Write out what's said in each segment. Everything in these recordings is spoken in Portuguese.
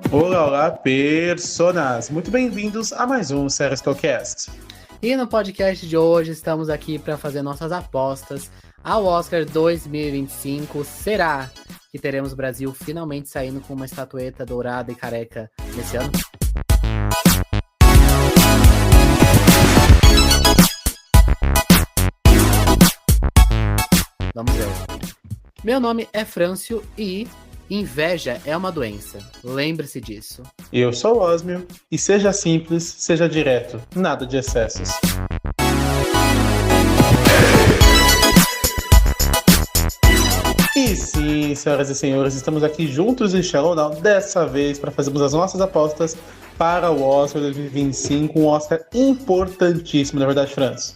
Olá, olá, personas! Muito bem-vindos a mais um Seriescast. E no podcast de hoje estamos aqui para fazer nossas apostas ao Oscar 2025. Será que teremos o Brasil finalmente saindo com uma estatueta dourada e careca nesse ano? Vamos ver. Meu nome é Frâncio e inveja é uma doença. Lembre-se disso. Eu sou o Osmio e seja simples, seja direto, nada de excessos. E sim, senhoras e senhores, estamos aqui juntos em Shallow Now, dessa vez para fazermos as nossas apostas para o Oscar 2025, um Oscar importantíssimo, na verdade, França.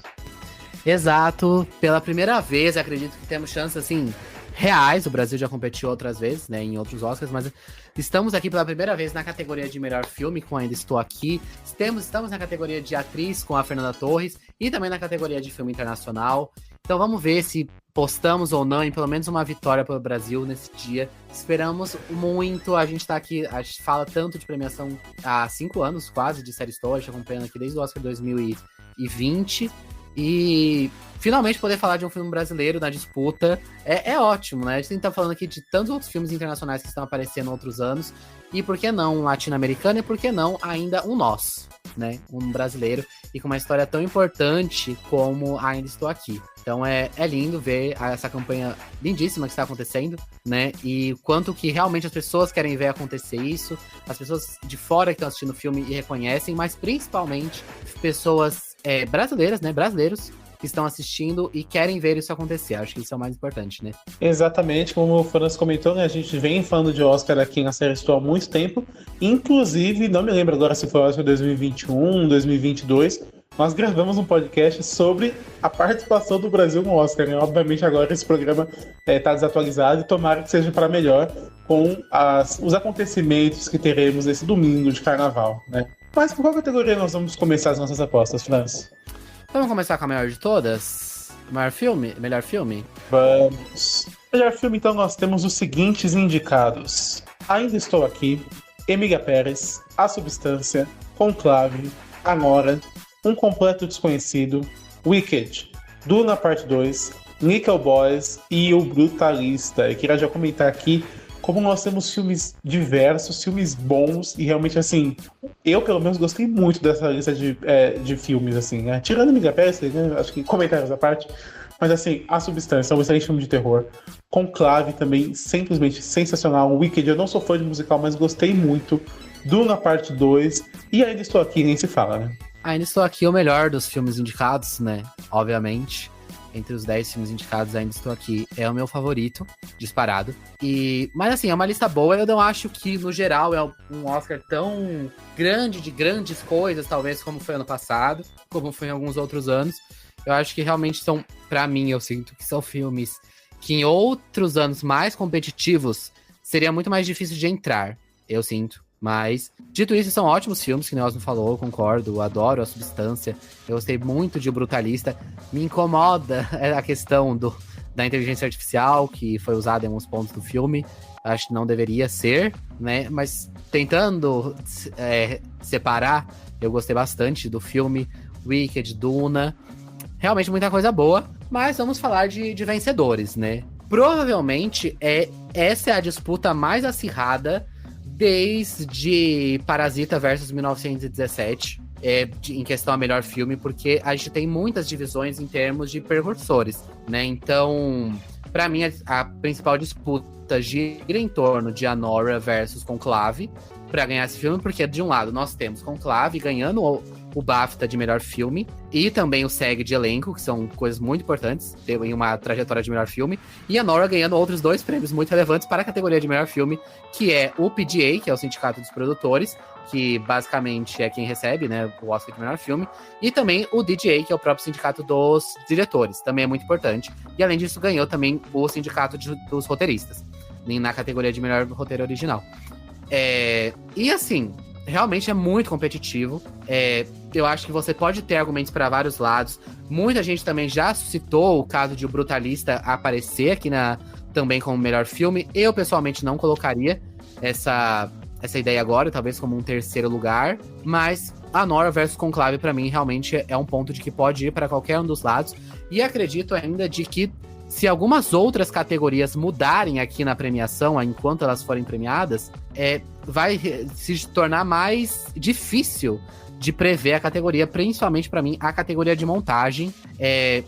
Exato, pela primeira vez, acredito que temos chances, assim, reais. O Brasil já competiu outras vezes, né, em outros Oscars, mas estamos aqui pela primeira vez na categoria de melhor filme, com Ainda Estou Aqui. Estamos na categoria de atriz, com a Fernanda Torres, e também na categoria de filme internacional. Então vamos ver se postamos ou não em pelo menos uma vitória para o Brasil nesse dia. Esperamos muito, a gente tá aqui, a gente fala tanto de premiação há 5 anos, quase, de Série História, acompanhando aqui desde o Oscar 2020. E finalmente poder falar de um filme brasileiro na disputa é ótimo, né? A gente tá falando aqui de tantos outros filmes internacionais que estão aparecendo em outros anos. E por que não um latino-americano e por que não ainda um nosso, né? Um brasileiro e com uma história tão importante como Ainda Estou Aqui. Então é lindo ver essa campanha lindíssima que está acontecendo, né? E quanto que realmente as pessoas querem ver acontecer isso. As pessoas de fora que estão assistindo o filme e reconhecem, mas principalmente pessoas brasileiras, né? Brasileiros que estão assistindo e querem ver isso acontecer. Acho que isso é o mais importante, né? Exatamente, como o França comentou, né, a gente vem falando de Oscar aqui na Série História há muito tempo. Inclusive, não me lembro agora se foi o Oscar 2021, 2022, nós gravamos um podcast sobre a participação do Brasil no Oscar, né? Obviamente agora esse programa está desatualizado e tomara que seja para melhor com os acontecimentos que teremos esse domingo de carnaval, né? Mas por qual categoria nós vamos começar as nossas apostas, França? Vamos começar com a maior de todas? Melhor filme? Vamos. Melhor filme, então, nós temos os seguintes indicados: Ainda Estou Aqui, Emília Pérez, A Substância, Conclave, Anora, Um Completo Desconhecido, Wicked, Duna Parte 2, Nickel Boys e O Brutalista. Eu queria já comentar aqui como nós temos filmes diversos, filmes bons, e realmente, assim, eu, pelo menos, gostei muito dessa lista de filmes, assim, né? Tirando Emília Pérez, né? Acho que comentários à parte, mas, assim, A Substância é um excelente filme de terror. Conclave também, simplesmente sensacional. Wicked, eu não sou fã de musical, mas gostei muito. Duna Parte 2, e Ainda Estou Aqui, nem se fala, né? Ainda Estou Aqui, o melhor dos filmes indicados, né? Obviamente. Entre os 10 filmes indicados, Ainda Estou Aqui é o meu favorito, disparado. Mas assim, é uma lista boa. Eu não acho que, no geral, é um Oscar tão grande, de grandes coisas, talvez, como foi ano passado, como foi em alguns outros anos. Eu acho que realmente são, pra mim, eu sinto que são filmes que em outros anos mais competitivos seria muito mais difícil de entrar, eu sinto. Mas, dito isso, são ótimos filmes, que o Osmo falou, eu concordo, adoro A Substância, eu gostei muito de O Brutalista. Me incomoda a questão da inteligência artificial, que foi usada em alguns pontos do filme, acho que não deveria ser, né, mas tentando separar, eu gostei bastante do filme, Wicked, Duna, realmente muita coisa boa, mas vamos falar de vencedores, né. Provavelmente, essa é a disputa mais acirrada desde Parasita versus 1917, em questão a melhor filme, porque a gente tem muitas divisões em termos de precursores, né? Então, pra mim, a principal disputa gira em torno de Anora versus Conclave pra ganhar esse filme, porque de um lado nós temos Conclave ganhando o BAFTA de melhor filme e também o SEG de elenco, que são coisas muito importantes em uma trajetória de melhor filme, e a Nora ganhando outros 2 prêmios muito relevantes para a categoria de melhor filme, que é o PGA, que é o Sindicato dos Produtores, que basicamente é quem recebe, né, o Oscar de melhor filme, e também o DGA, que é o próprio Sindicato dos Diretores, também é muito importante, e além disso ganhou também o Sindicato dos Roteiristas, na categoria de melhor roteiro original. E assim, realmente é muito competitivo. Eu acho que você pode ter argumentos para vários lados. Muita gente também já suscitou o caso de O Brutalista aparecer aqui também como melhor filme. Eu, pessoalmente, não colocaria essa ideia agora, talvez como um terceiro lugar, mas Anora versus Conclave, pra mim, realmente é um ponto de que pode ir para qualquer um dos lados, e acredito ainda de que se algumas outras categorias mudarem aqui na premiação, enquanto elas forem premiadas, vai se tornar mais difícil de prever a categoria, principalmente pra mim, a categoria de montagem.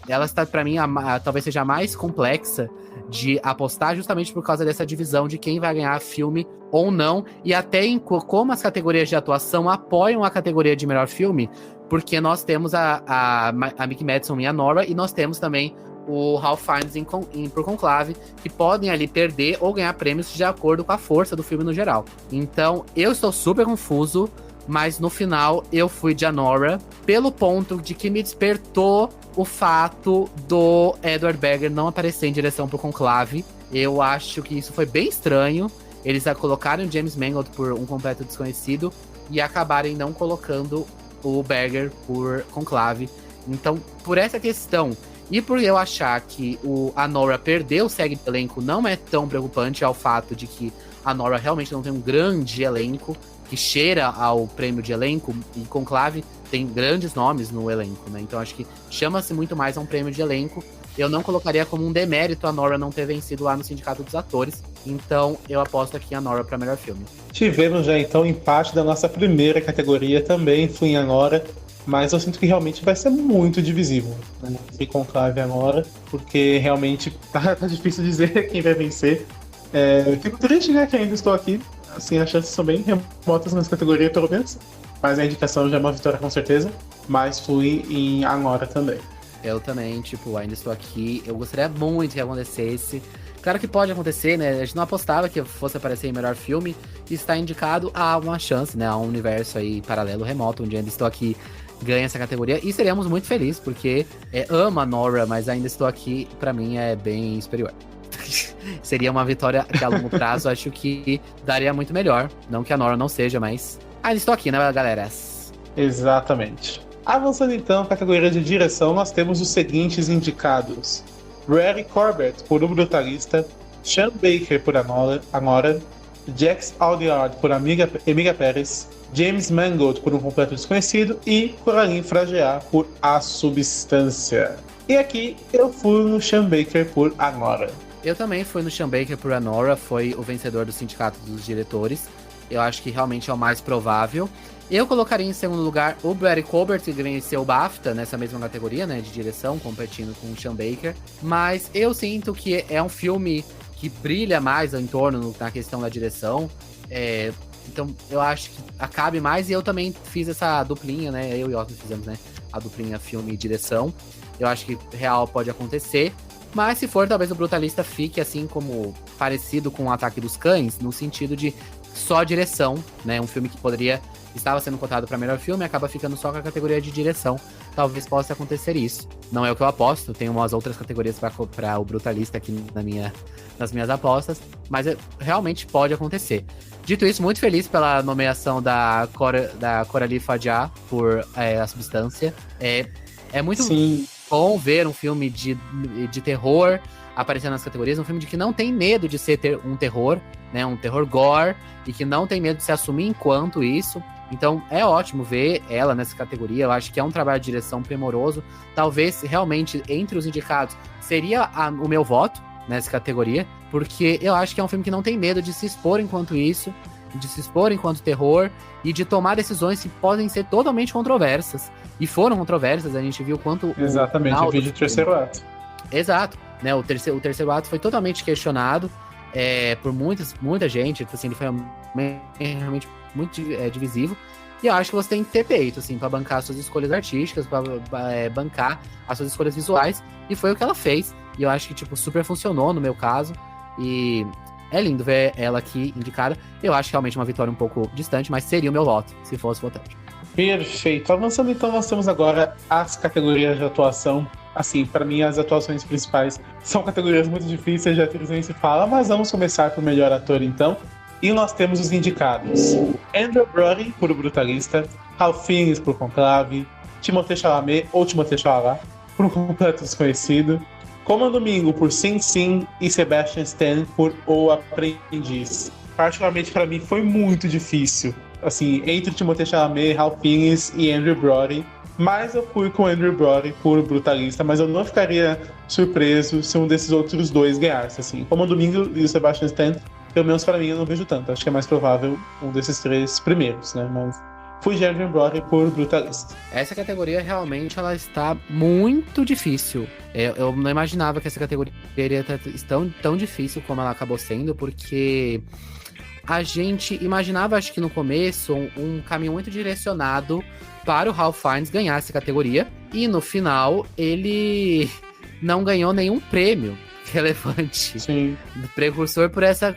Ela está, pra mim, talvez seja a mais complexa de apostar, justamente por causa dessa divisão de quem vai ganhar filme ou não, e até em como as categorias de atuação apoiam a categoria de melhor filme, porque nós temos a Mickey Madison e a Nora, e nós temos também o Ralph Fiennes por Conclave, que podem ali perder ou ganhar prêmios de acordo com a força do filme no geral. Então, eu estou super confuso, mas no final eu fui de Anora, pelo ponto de que me despertou o fato do Edward Berger não aparecer em direção pro Conclave. Eu acho que isso foi bem estranho. Eles colocaram James Mangold por um completo desconhecido e acabarem não colocando o Berger por Conclave. Então, por essa questão, e por eu achar que a Nora perdeu o SEG do elenco, não é tão preocupante ao fato de que a Nora realmente não tem um grande elenco, que cheira ao prêmio de elenco, e Conclave tem grandes nomes no elenco, né? Então acho que chama-se muito mais a um prêmio de elenco. Eu não colocaria como um demérito a Nora não ter vencido lá no Sindicato dos Atores. Então eu aposto aqui a Nora para melhor filme. Tivemos já então o empate da nossa primeira categoria, também fui em Anora, mas eu sinto que realmente vai ser muito divisivo, né? Entre Conclave e Anora, porque realmente tá difícil dizer quem vai vencer. Fico triste, né, que ainda estou aqui. Assim, as chances são bem remotas nessa categoria, pelo menos. Mas a indicação já é uma vitória com certeza. Mas fui em Anora também. Eu também, ainda estou aqui. Eu gostaria muito que acontecesse. Claro que pode acontecer, né? A gente não apostava que fosse aparecer em melhor filme. E está indicado a uma chance, né? A um universo aí paralelo, remoto, onde ainda estou aqui ganha essa categoria. E seríamos muito felizes, porque amo a Nora, mas ainda estou aqui, pra mim, é bem superior. Seria uma vitória que a longo prazo acho que daria muito melhor. Não que a Nora não seja, mas ainda estou aqui, né, galera? Exatamente. Avançando então, categoria de direção, nós temos os seguintes indicados: Ray Corbett por O Brutalista, Sean Baker por Anora, Jax Audiard por Emilia Pérez, James Mangold por Um Completo Desconhecido e Coraline Frageat por A Substância. E aqui eu fui no Sean Baker por Anora. Eu também fui no Sean Baker por Anora, foi o vencedor do Sindicato dos Diretores. Eu acho que realmente é o mais provável. Eu colocaria em segundo lugar o Brady Colbert, que venceu o BAFTA nessa mesma categoria, né, de direção, competindo com o Sean Baker. Mas eu sinto que é um filme que brilha mais em torno na questão da direção. Então eu acho que acabe mais, e eu também fiz essa duplinha, né, eu e o Otto fizemos, né, a duplinha filme e direção. Eu acho que real pode acontecer. Mas se for, talvez o Brutalista fique assim como parecido com o Ataque dos Cães, no sentido de só direção, né? Um filme que estava sendo cotado para melhor filme, acaba ficando só com a categoria de direção. Talvez possa acontecer isso. Não é o que eu aposto, tem umas outras categorias para o Brutalista aqui nas minhas apostas, mas realmente pode acontecer. Dito isso, muito feliz pela nomeação da Coralie Frageat por A Substância. É muito bom ver um filme de terror aparecendo nas categorias, um filme de que não tem medo de ser um terror, né, um terror gore, e que não tem medo de se assumir enquanto isso. Então é ótimo ver ela nessa categoria. Eu acho que é um trabalho de direção primoroso. Talvez realmente entre os indicados seria o meu voto nessa categoria, porque eu acho que é um filme que não tem medo de se expor enquanto isso, de se expor enquanto terror e de tomar decisões que podem ser totalmente controversas. E foram controversas, a gente viu quanto... Exatamente, o vídeo do terceiro ato. Exato, né? O terceiro ato foi totalmente questionado por muita gente, assim, ele foi realmente muito divisivo. E eu acho que você tem que ter peito, assim, pra bancar as suas escolhas artísticas, pra bancar as suas escolhas visuais. E foi o que ela fez. E eu acho que, super funcionou no meu caso. E é lindo ver ela aqui indicada. Eu acho realmente uma vitória um pouco distante, mas seria o meu voto, se fosse votante. Perfeito. Avançando então, nós temos agora as categorias de atuação. Assim, para mim as atuações principais são categorias muito difíceis, de atriz nem se fala, mas vamos começar por melhor ator então. E nós temos os indicados: Andrew Brody por O Brutalista, Ralph Fiennes por Conclave, Timothée Chalamet por Um Completo Desconhecido, Como Domingo por Sing Sing e Sebastian Stan por O Aprendiz. particularmente pra mim, foi muito difícil. Assim, entre Timothée Chalamet, Ralph Fiennes e Andrew Brody. Mas eu fui com Andrew Brody por Brutalista, mas eu não ficaria surpreso se um desses outros dois ganhasse, assim. Como o Domingo e o Sebastian Stan, pelo menos pra mim eu não vejo tanto. Acho que é mais provável um desses três primeiros, né? Mas fui de Andrew Brody por Brutalista. Essa categoria realmente ela está muito difícil. Eu não imaginava que essa categoria iria estar tão difícil como ela acabou sendo, porque a gente imaginava, acho que no começo, um caminho muito direcionado para o Ralph Fiennes ganhar essa categoria. E no final, ele não ganhou nenhum prêmio relevante. Sim. Precursor por essa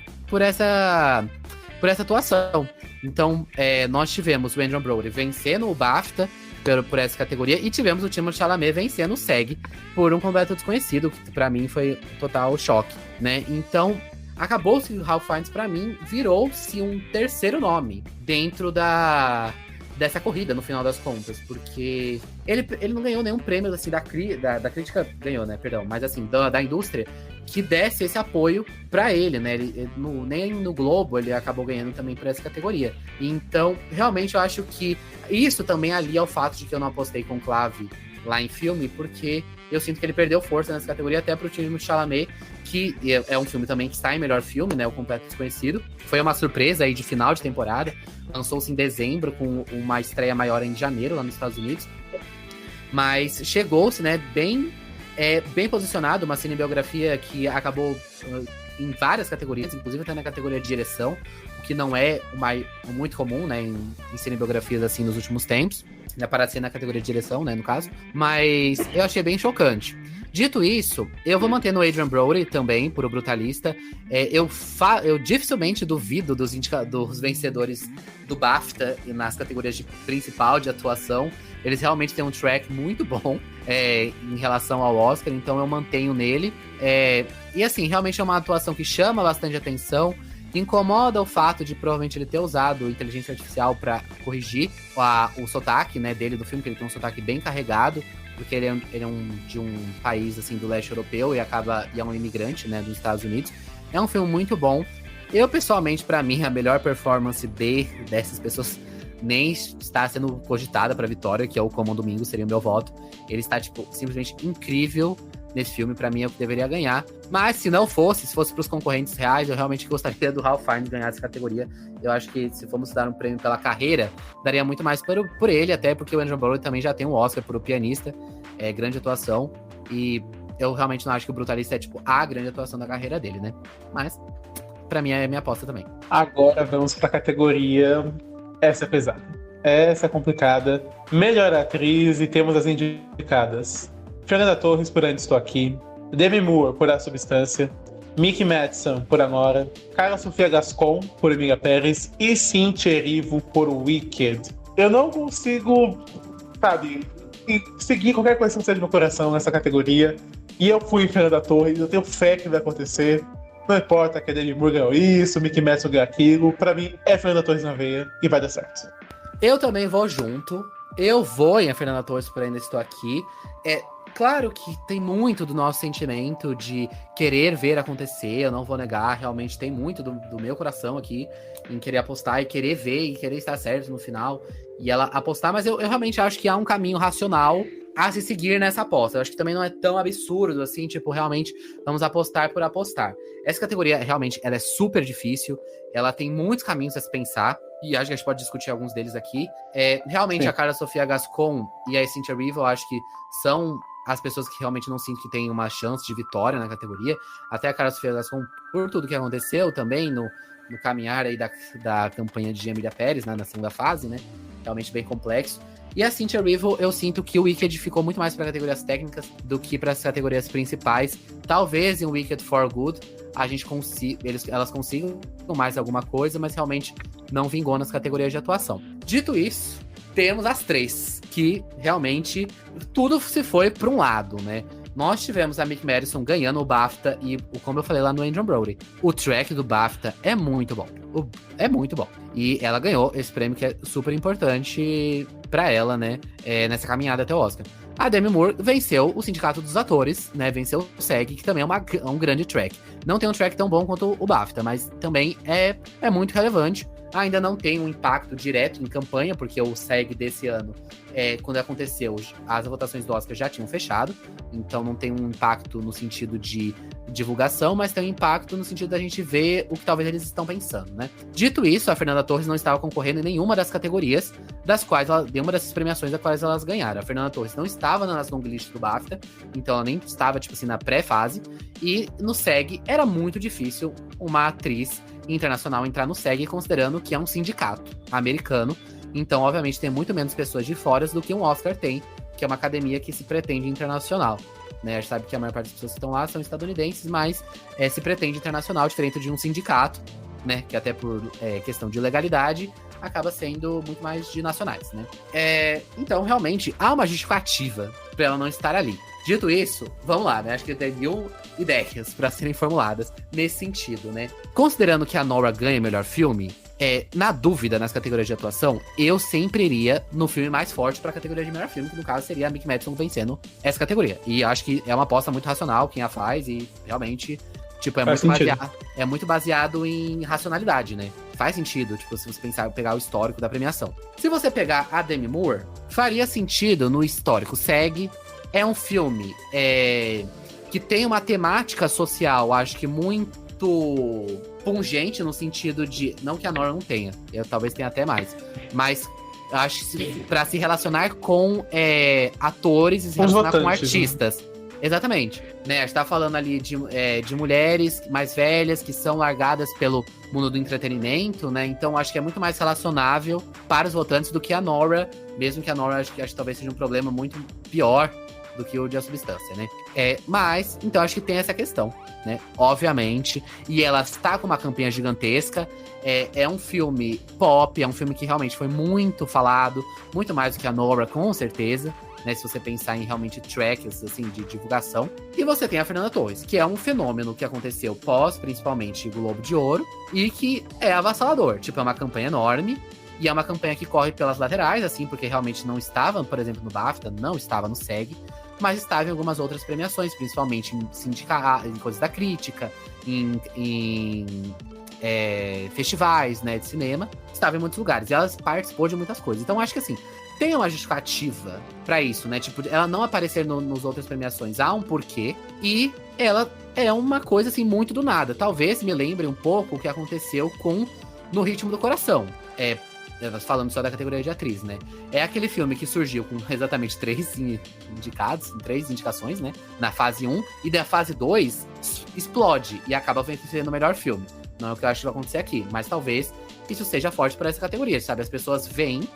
atuação. Então, nós tivemos o Andrew Brody vencendo o BAFTA por essa categoria e tivemos o Timothée Chalamet vencendo o SEG por um completo desconhecido, que pra mim foi total choque, né? Então, acabou-se o Ralph Fiennes, pra mim, virou-se um terceiro nome dentro dessa corrida, no final das contas, porque ele não ganhou nenhum prêmio, assim, da crítica, ganhou, né, perdão, mas, assim, da indústria, que desse esse apoio pra ele, né, nem no Globo ele acabou ganhando também por essa categoria. Então, realmente, eu acho que isso também alia ao fato de que eu não apostei com Clave lá em filme, porque eu sinto que ele perdeu força nessa categoria, até pro Timothée Chalamet, que é um filme também que está em melhor filme, né, O Completo Desconhecido. Foi uma surpresa aí de final de temporada, lançou-se em dezembro, com uma estreia maior em janeiro, lá nos Estados Unidos. Mas chegou-se, né, bem posicionado, uma cinebiografia que acabou em várias categorias, inclusive até na categoria de direção, o que não é muito comum, né, em cinebiografias assim nos últimos tempos. Aparecer na categoria de direção, né, no caso. Mas eu achei bem chocante. Dito isso, eu vou manter no Adrien Brody também, por O Brutalista. Eu dificilmente duvido dos vencedores do BAFTA e nas categorias de principal de atuação. Eles realmente têm um track muito bom em relação ao Oscar, então eu mantenho nele. E assim, realmente é uma atuação que chama bastante atenção. Incomoda o fato de provavelmente ele ter usado inteligência artificial para corrigir o sotaque, né, dele do filme, que ele tem um sotaque bem carregado, porque ele é de um país assim do leste europeu e é um imigrante, né, dos Estados Unidos. É um filme muito bom. Eu, pessoalmente, para mim, a melhor performance dessas pessoas nem está sendo cogitada para vitória, que é o Como um Domingo, seria o meu voto. Ele está, simplesmente incrível nesse filme, pra mim é o que deveria ganhar. Mas se fosse pros concorrentes reais, eu realmente gostaria do Ralph Fiennes ganhar essa categoria. Eu acho que se formos dar um prêmio pela carreira, daria muito mais por ele, até porque o Andrew Brody também já tem um Oscar por O Pianista, grande atuação, e eu realmente não acho que o Brutalista é, a grande atuação da carreira dele, né? Mas, pra mim, é minha aposta também. Agora vamos pra categoria... Essa é pesada. Essa é complicada. Melhor atriz, e temos as indicadas: Fernanda Torres por Ainda Estou Aqui, Demi Moore por A Substância, Mickey Madison por Anora, Carla Sofia Gascon por Emília Pérez e Cynthia Erivo por Wicked. Eu não consigo, seguir qualquer coisa que seja no coração nessa categoria. E eu fui em Fernanda Torres, eu tenho fé que vai acontecer. Não importa que a Demi Moore ganhou isso, Mickey Madison ganhou aquilo. Pra mim, é Fernanda Torres na veia e vai dar certo. Eu também vou junto. Eu vou em a Fernanda Torres por Ainda Estou Aqui. Claro que tem muito do nosso sentimento de querer ver acontecer, eu não vou negar, realmente tem muito do meu coração aqui em querer apostar e querer ver e querer estar certo no final e ela apostar, mas eu realmente acho que há um caminho racional a se seguir nessa aposta. Eu acho que também não é tão absurdo assim, realmente vamos apostar por apostar. Essa categoria realmente ela é super difícil, ela tem muitos caminhos a se pensar, e acho que a gente pode discutir alguns deles aqui. Realmente Sim. A Carla Sofia Gascon e a Cynthia Erivo, eu acho que são as pessoas que realmente não sinto que tem uma chance de vitória na categoria. Até a Carla Sofia Gascon, por tudo que aconteceu também no caminhar aí da campanha de Emília Pérez, né, na segunda fase, né? Realmente bem complexo. E a Cynthia Erivo, eu sinto que o Wicked ficou muito mais para categorias técnicas do que para as categorias principais. Talvez em Wicked for Good elas consigam mais alguma coisa, mas realmente não vingou nas categorias de atuação. Dito isso, temos as três, que realmente tudo se foi para um lado, né? Nós tivemos a Mickey Madison ganhando o BAFTA e, como eu falei lá no Andrew Brody, o track do BAFTA é muito bom. É muito bom. E ela ganhou esse prêmio que é super importante pra ela, né? Nessa caminhada até o Oscar. A Demi Moore venceu o Sindicato dos Atores, né? Venceu o SEG, que também é um grande track. Não tem um track tão bom quanto o BAFTA, mas também é muito relevante. Ainda não tem um impacto direto em campanha, porque o SEG desse ano, quando aconteceu, as votações do Oscar já tinham fechado. Então não tem um impacto no sentido de divulgação, mas tem um impacto no sentido da gente ver o que talvez eles estão pensando, né? Dito isso, a Fernanda Torres não estava concorrendo em nenhuma das categorias das quais nenhuma dessas premiações das quais elas ganharam. A Fernanda Torres não estava nas long list do BAFTA, então ela nem estava, tipo assim, na pré-fase. E no SEG era muito difícil uma atriz internacional entrar no SEG, considerando que é um sindicato americano. Então, obviamente, tem muito menos pessoas de fora do que um Oscar tem, que é uma academia que se pretende internacional. Né? A gente sabe que a maior parte das pessoas que estão lá são estadunidenses, mas se pretende internacional, diferente de um sindicato, né? Que até por questão de legalidade acaba sendo muito mais de nacionais, né? Então, realmente, há uma justificativa para ela não estar ali. Dito isso, vamos lá, né? Acho que tem 1000 ideias para serem formuladas nesse sentido, né? Considerando que a Nora ganha melhor filme, na dúvida, nas categorias de atuação, eu sempre iria no filme mais forte pra categoria de melhor filme, que no caso seria a Mick Madison vencendo essa categoria. E acho que é uma aposta muito racional quem a faz e realmente, tipo, é muito baseado em racionalidade, né? Faz sentido, tipo, se você pegar o histórico da premiação. Se você pegar a Demi Moore, faria sentido no histórico. SEG é um filme que tem uma temática social, acho que muito pungente no sentido de... Não que a Nora não tenha, eu talvez tenha até mais. Mas acho que pra se relacionar com atores e se relacionar com artistas. Né? Exatamente. Né? A gente tá falando ali de mulheres mais velhas que são largadas pelo mundo do entretenimento, né? Então acho que é muito mais relacionável para os votantes do que a Nora, mesmo que a Nora acho que talvez seja um problema muito pior do que o de A Substância, né? Mas, então acho que tem essa questão, né? Obviamente. E ela está com uma campanha gigantesca. É um filme pop, é um filme que realmente foi muito falado, muito mais do que a Nora, com certeza. Né, se você pensar em realmente tracks assim, de divulgação. E você tem a Fernanda Torres, que é um fenômeno que aconteceu pós, principalmente, Globo de Ouro, e que é avassalador. Tipo, é uma campanha enorme, e é uma campanha que corre pelas laterais, assim, porque realmente não estava, por exemplo, no BAFTA, não estava no SEG, mas estava em algumas outras premiações, principalmente em coisas da crítica, em festivais, né, de cinema, estava em muitos lugares, e ela participou de muitas coisas. Então, acho que assim, tem uma justificativa pra isso, né? Tipo, ela não aparecer nos outras premiações, há um porquê. E ela é uma coisa, assim, muito do nada. Talvez me lembre um pouco o que aconteceu com No Ritmo do Coração. Falando só da categoria de atriz, né? É aquele filme que surgiu com exatamente 3 indicados, 3 indicações, né? Na fase 1. E da fase 2, explode e acaba vencendo o melhor filme. Não é o que eu acho que vai acontecer aqui, mas talvez isso seja forte para essa categoria, sabe? As pessoas veem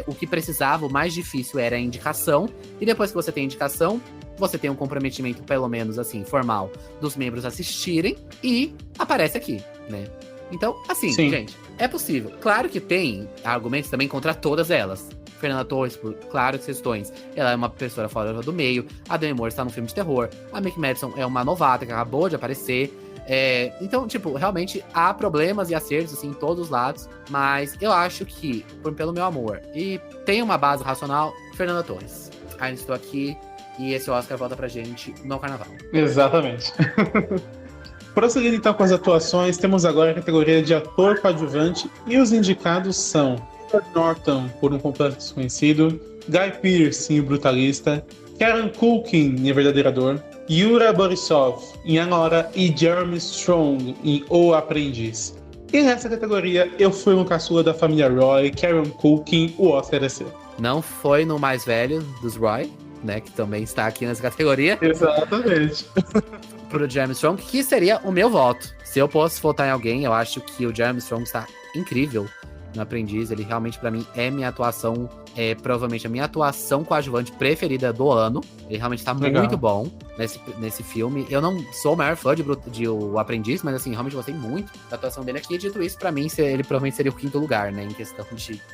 o que precisava, o mais difícil era a indicação, e depois que você tem a indicação, você tem um comprometimento, pelo menos assim, formal, dos membros assistirem, e aparece aqui, né? Então, assim, Sim. Gente, é possível. Claro que tem argumentos também contra todas elas. Fernanda Torres, por claras questões, ela é uma pessoa fora do meio, a Demi Moore está no filme de terror, a Mick Madison é uma novata que acabou de aparecer. Então, tipo, realmente há problemas e acertos, assim, em todos os lados, mas eu acho que, pelo meu amor, e tem uma base racional, Fernanda Torres. Ainda estou aqui e esse Oscar volta pra gente no Carnaval. Exatamente. Prosseguindo então com as atuações, temos agora a categoria de ator coadjuvante e os indicados são Edward Norton, por Um Completo Desconhecido, Guy Pearce, em O Brutalista, Kieran Culkin, em Verdadeira Dor, Yura Borisov, em A Nora, e Jeremy Strong, em O Aprendiz. E nessa categoria, eu fui no caçula da família Roy, Kieran Culkin, o Oscar é seu. Não foi no mais velho dos Roy, né, que também está aqui nessa categoria. Exatamente. Pro Jeremy Strong, que seria o meu voto. Se eu posso votar em alguém, eu acho que o Jeremy Strong está incrível no Aprendiz. Ele realmente, pra mim, é minha atuação, provavelmente a minha atuação coadjuvante preferida do ano. Ele realmente tá muito bom nesse filme. Eu não sou o maior fã de O Aprendiz, mas assim, realmente gostei muito da atuação dele aqui. Dito isso, pra mim, ele provavelmente seria o 5º lugar, né, em questão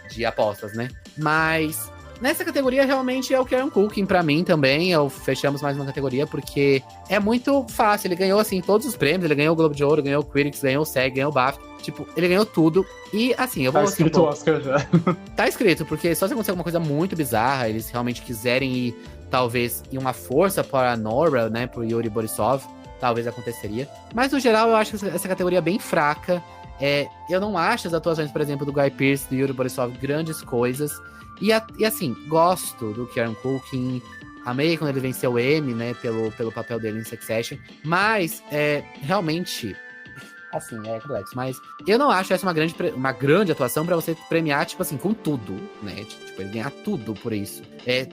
de apostas, né. Mas nessa categoria, realmente, é o Kieran Culkin pra mim também. Fechamos mais uma categoria, porque é muito fácil. Ele ganhou, assim, todos os prêmios. Ele ganhou o Globo de Ouro, ganhou o Critics, ganhou o SEG, ganhou o BAFTA. Tipo, ele ganhou tudo. E, assim, eu vou... Tá escrito Oscar já. Tá escrito, porque só se acontecer alguma coisa muito bizarra, eles realmente quiserem ir talvez, e uma força para a Nora, né, pro Yuri Borisov, talvez aconteceria. Mas, no geral, eu acho essa categoria bem fraca. Eu não acho as atuações, por exemplo, do Guy Pearce, do Yuri Borisov, grandes coisas. E assim, gosto do Kieran Culkin. Amei quando ele venceu o Emmy, né, pelo papel dele em Succession. Mas, realmente... Assim, é complexo. Mas eu não acho essa uma grande atuação pra você premiar, tipo assim, com tudo, né? Tipo, ele ganhar tudo por isso.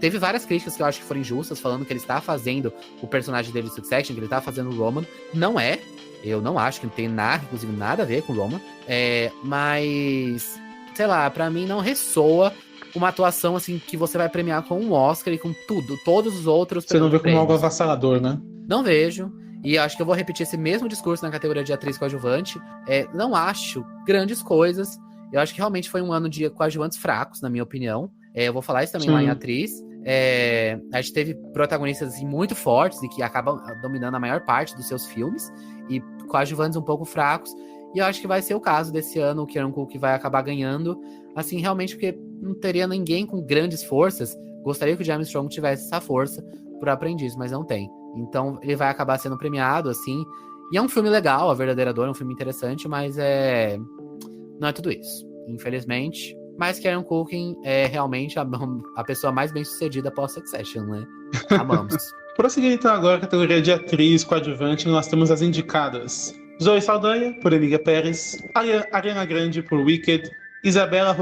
Teve várias críticas que eu acho que foram injustas, falando que ele está fazendo o personagem dele de Succession, que ele está fazendo o Roman. Não é. Eu não acho que não tem nada, inclusive, nada a ver com o Roman. Mas, sei lá, pra mim não ressoa uma atuação, assim, que você vai premiar com um Oscar e com tudo, todos os outros. Você não vê como algo avassalador, né? Não vejo. E acho que eu vou repetir esse mesmo discurso na categoria de atriz coadjuvante. Não acho grandes coisas. Eu acho que realmente foi um ano de coadjuvantes fracos, na minha opinião. Eu vou falar isso também lá em atriz. A gente teve protagonistas assim, muito fortes e que acabam dominando a maior parte dos seus filmes. E coadjuvantes um pouco fracos. E eu acho que vai ser o caso desse ano. O Kieran Culkin vai acabar ganhando. Assim, realmente, porque não teria ninguém com grandes forças. Gostaria que o James Strong tivesse essa força por aprendiz, mas não tem. Então, ele vai acabar sendo premiado, assim. E é um filme legal, A Verdadeira Dor, é um filme interessante, mas não é tudo isso, infelizmente. Mas Kieran Culkin é realmente a pessoa mais bem-sucedida pós-Succession, né? Amamos. Prosseguindo então agora a categoria de atriz coadjuvante, nós temos as indicadas. Zoe Saldanha, por Emília Pérez. Ariana Grande, por Wicked. Isabella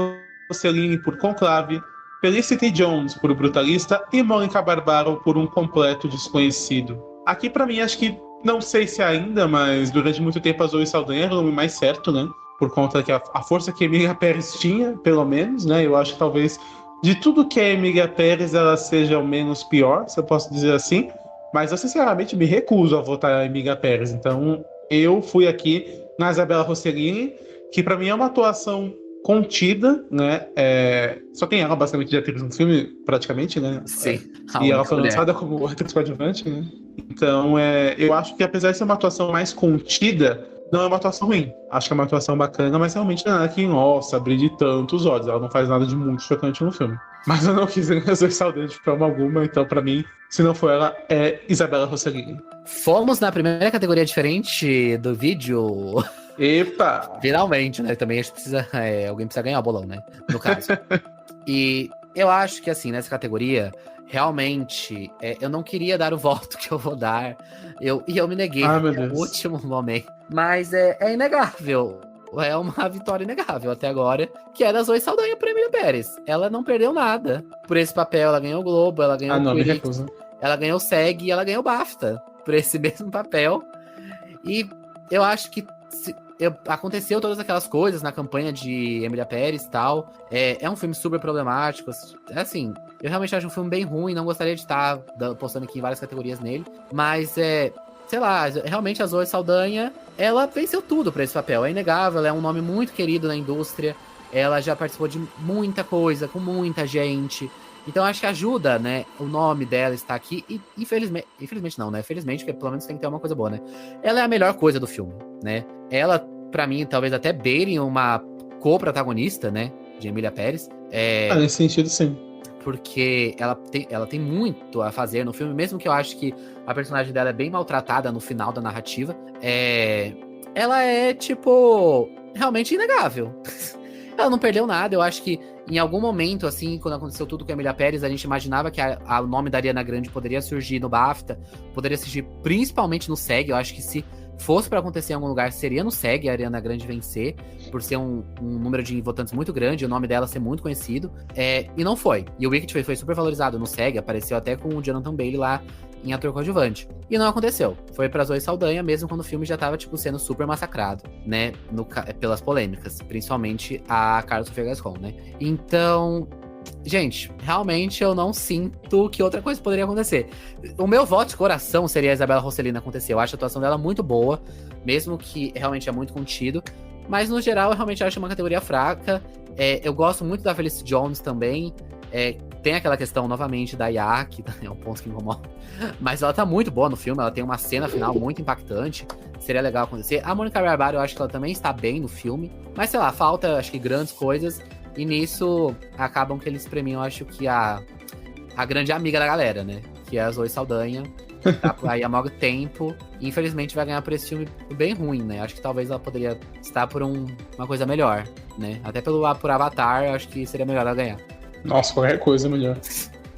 Rossellini, por Conclave. Felicity Jones, por O Brutalista, e Mônica Barbaro, por Um Completo Desconhecido. Aqui, pra mim, acho que, não sei se ainda, mas durante muito tempo a Zoe Saldanha era o nome mais certo, né? Por conta que a força que a Emília Pérez tinha, pelo menos, né? Eu acho que talvez, de tudo que a Emília Pérez, ela seja o menos pior, se eu posso dizer assim. Mas eu, sinceramente, me recuso a votar a Emília Pérez. Então, eu fui aqui na Isabella Rossellini, que pra mim é uma atuação contida, né? Só tem ela basicamente de atriz no filme, praticamente, né? Sim. E ela foi lançada como atriz coadjuvante, né? Então, eu acho que apesar de ser uma atuação mais contida, não é uma atuação ruim. Acho que é uma atuação bacana, mas realmente não é nada que, nossa, brilhe tanto os olhos. Ela não faz nada de muito chocante no filme. Mas eu não quis resolver saudade de forma alguma, então pra mim, se não for ela, é Isabella Rossellini. Fomos na primeira categoria diferente do vídeo. Epa! Finalmente, né? Também a gente precisa. Alguém precisa ganhar o bolão, né? No caso. E eu acho que, assim, nessa categoria, realmente, eu não queria dar o voto que eu vou dar. E eu me neguei no último momento. Mas é inegável. É uma vitória inegável até agora, que é da Zoe Saldanha para Emília Pérez. Ela não perdeu nada por esse papel. Ela ganhou o Globo, ela ganhou o Critics, ela ganhou o SEG e ela ganhou o BAFTA por esse mesmo papel. E eu acho que aconteceu todas aquelas coisas na campanha de Emília Pérez e tal. É um filme super problemático. Assim, eu realmente acho um filme bem ruim. Não gostaria de estar postando aqui em várias categorias nele. Mas, sei lá, realmente a Zoe Saldanha, ela venceu tudo pra esse papel. É inegável, ela é um nome muito querido na indústria. Ela já participou de muita coisa, com muita gente. Então acho que ajuda, né, o nome dela está aqui. E infelizmente não, né? Felizmente, porque pelo menos tem que ter uma coisa boa, né? Ela é a melhor coisa do filme, né? Ela, pra mim, talvez até beire uma co-protagonista, né, de Emília Pérez. Nesse sentido, sim. Porque ela tem muito a fazer no filme, mesmo que eu acho que a personagem dela é bem maltratada no final da narrativa. Ela é, tipo, realmente inegável. Ela não perdeu nada. Eu acho que em algum momento, assim, quando aconteceu tudo com a Emília Pérez, a gente imaginava que o nome da Ariana Grande poderia surgir no BAFTA, poderia surgir principalmente no SEG. Eu acho que se fosse pra acontecer em algum lugar, seria no SEG a Ariana Grande vencer, por ser um número de votantes muito grande, o nome dela ser muito conhecido. E não foi. E o Wicked foi super valorizado no SEG, apareceu até com o Jonathan Bailey lá em ator coadjuvante. E não aconteceu. Foi pra Zoe Saldanha, mesmo quando o filme já tava, tipo, sendo super massacrado, né? Pelas polêmicas. Principalmente a Carla Sofia Gascon, né? Então, gente, realmente eu não sinto que outra coisa poderia acontecer. O meu voto de coração seria a Isabella Rossellini acontecer. Eu acho a atuação dela muito boa, mesmo que realmente é muito contido. Mas, no geral, eu realmente acho uma categoria fraca. Eu gosto muito da Felicity Jones também. Tem aquela questão, novamente, da Yaa, que é um ponto que me incomoda. Mas ela tá muito boa no filme, ela tem uma cena final muito impactante. Seria legal acontecer. A Mônica Barbaro, eu acho que ela também está bem no filme. Mas, sei lá, falta, acho que, grandes coisas. E nisso, acabam que eles premiam, acho que a grande amiga da galera, né? Que é a Zoe Saldanha. Tá por aí há maior tempo. E infelizmente vai ganhar por esse filme bem ruim, né? Acho que talvez ela poderia estar por uma coisa melhor, né? Até por Avatar, acho que seria melhor ela ganhar. Nossa, qualquer coisa é melhor.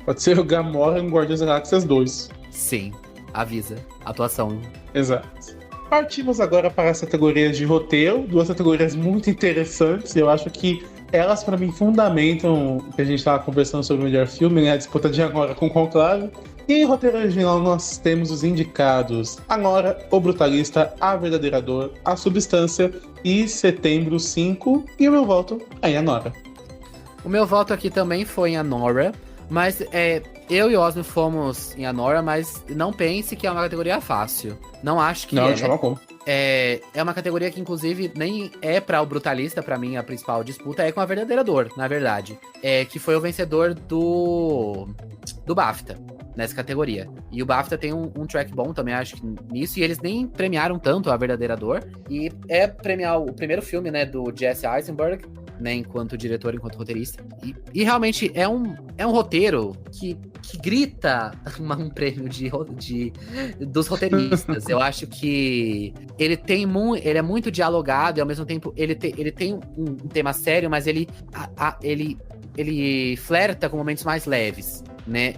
Pode ser o Gamora em Guardiões da Galáxias 2. Sim, avisa. Atuação. Exato. Partimos agora para as categorias de roteiro, duas categorias muito interessantes. Eu acho que elas, para mim, fundamentam o que a gente estava conversando sobre o melhor filme, né? A disputa de Agora com Conclave. E em roteiro original nós temos os indicados Agora, O Brutalista, A Verdadeira Dor, A Substância e Setembro 5. E o meu voto é em Anora. O meu voto aqui também foi em Anora, mas eu e Osmo fomos em Anora, mas não pense que é uma categoria fácil. Não acho que não, é. Não, chama como. É uma categoria que, inclusive, nem é pra o Brutalista, pra mim, a principal disputa é com A Verdadeira Dor, na verdade. Que foi o vencedor do BAFTA, nessa categoria. E o BAFTA tem um track bom também, acho que nisso, e eles nem premiaram tanto A Verdadeira Dor. E é premiar o primeiro filme, né, do Jesse Eisenberg, né, enquanto diretor, enquanto roteirista. E realmente é um roteiro que grita um prêmio dos roteiristas. Eu acho que ele é muito dialogado e ao mesmo tempo ele tem um tema sério, mas ele flerta com momentos mais leves, né?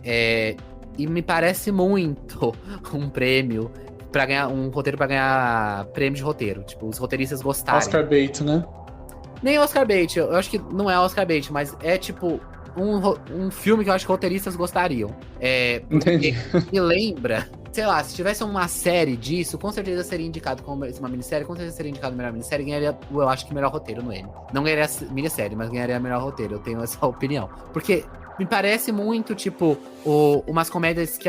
E me parece muito um prêmio para ganhar um roteiro, para ganhar prêmio de roteiro. Tipo, os roteiristas gostarem. Oscar bait, né? Nem Oscar bait, eu acho que não é Oscar bait, mas é tipo um filme que eu acho que roteiristas gostariam. Entendi. Me lembra, sei lá, se tivesse uma série disso, com certeza seria indicado como uma minissérie, com certeza seria indicado melhor minissérie, ganharia, eu acho que melhor roteiro no Emmy. Não ganharia minissérie, mas ganharia melhor roteiro, eu tenho essa opinião. Porque me parece muito, tipo, umas comédias que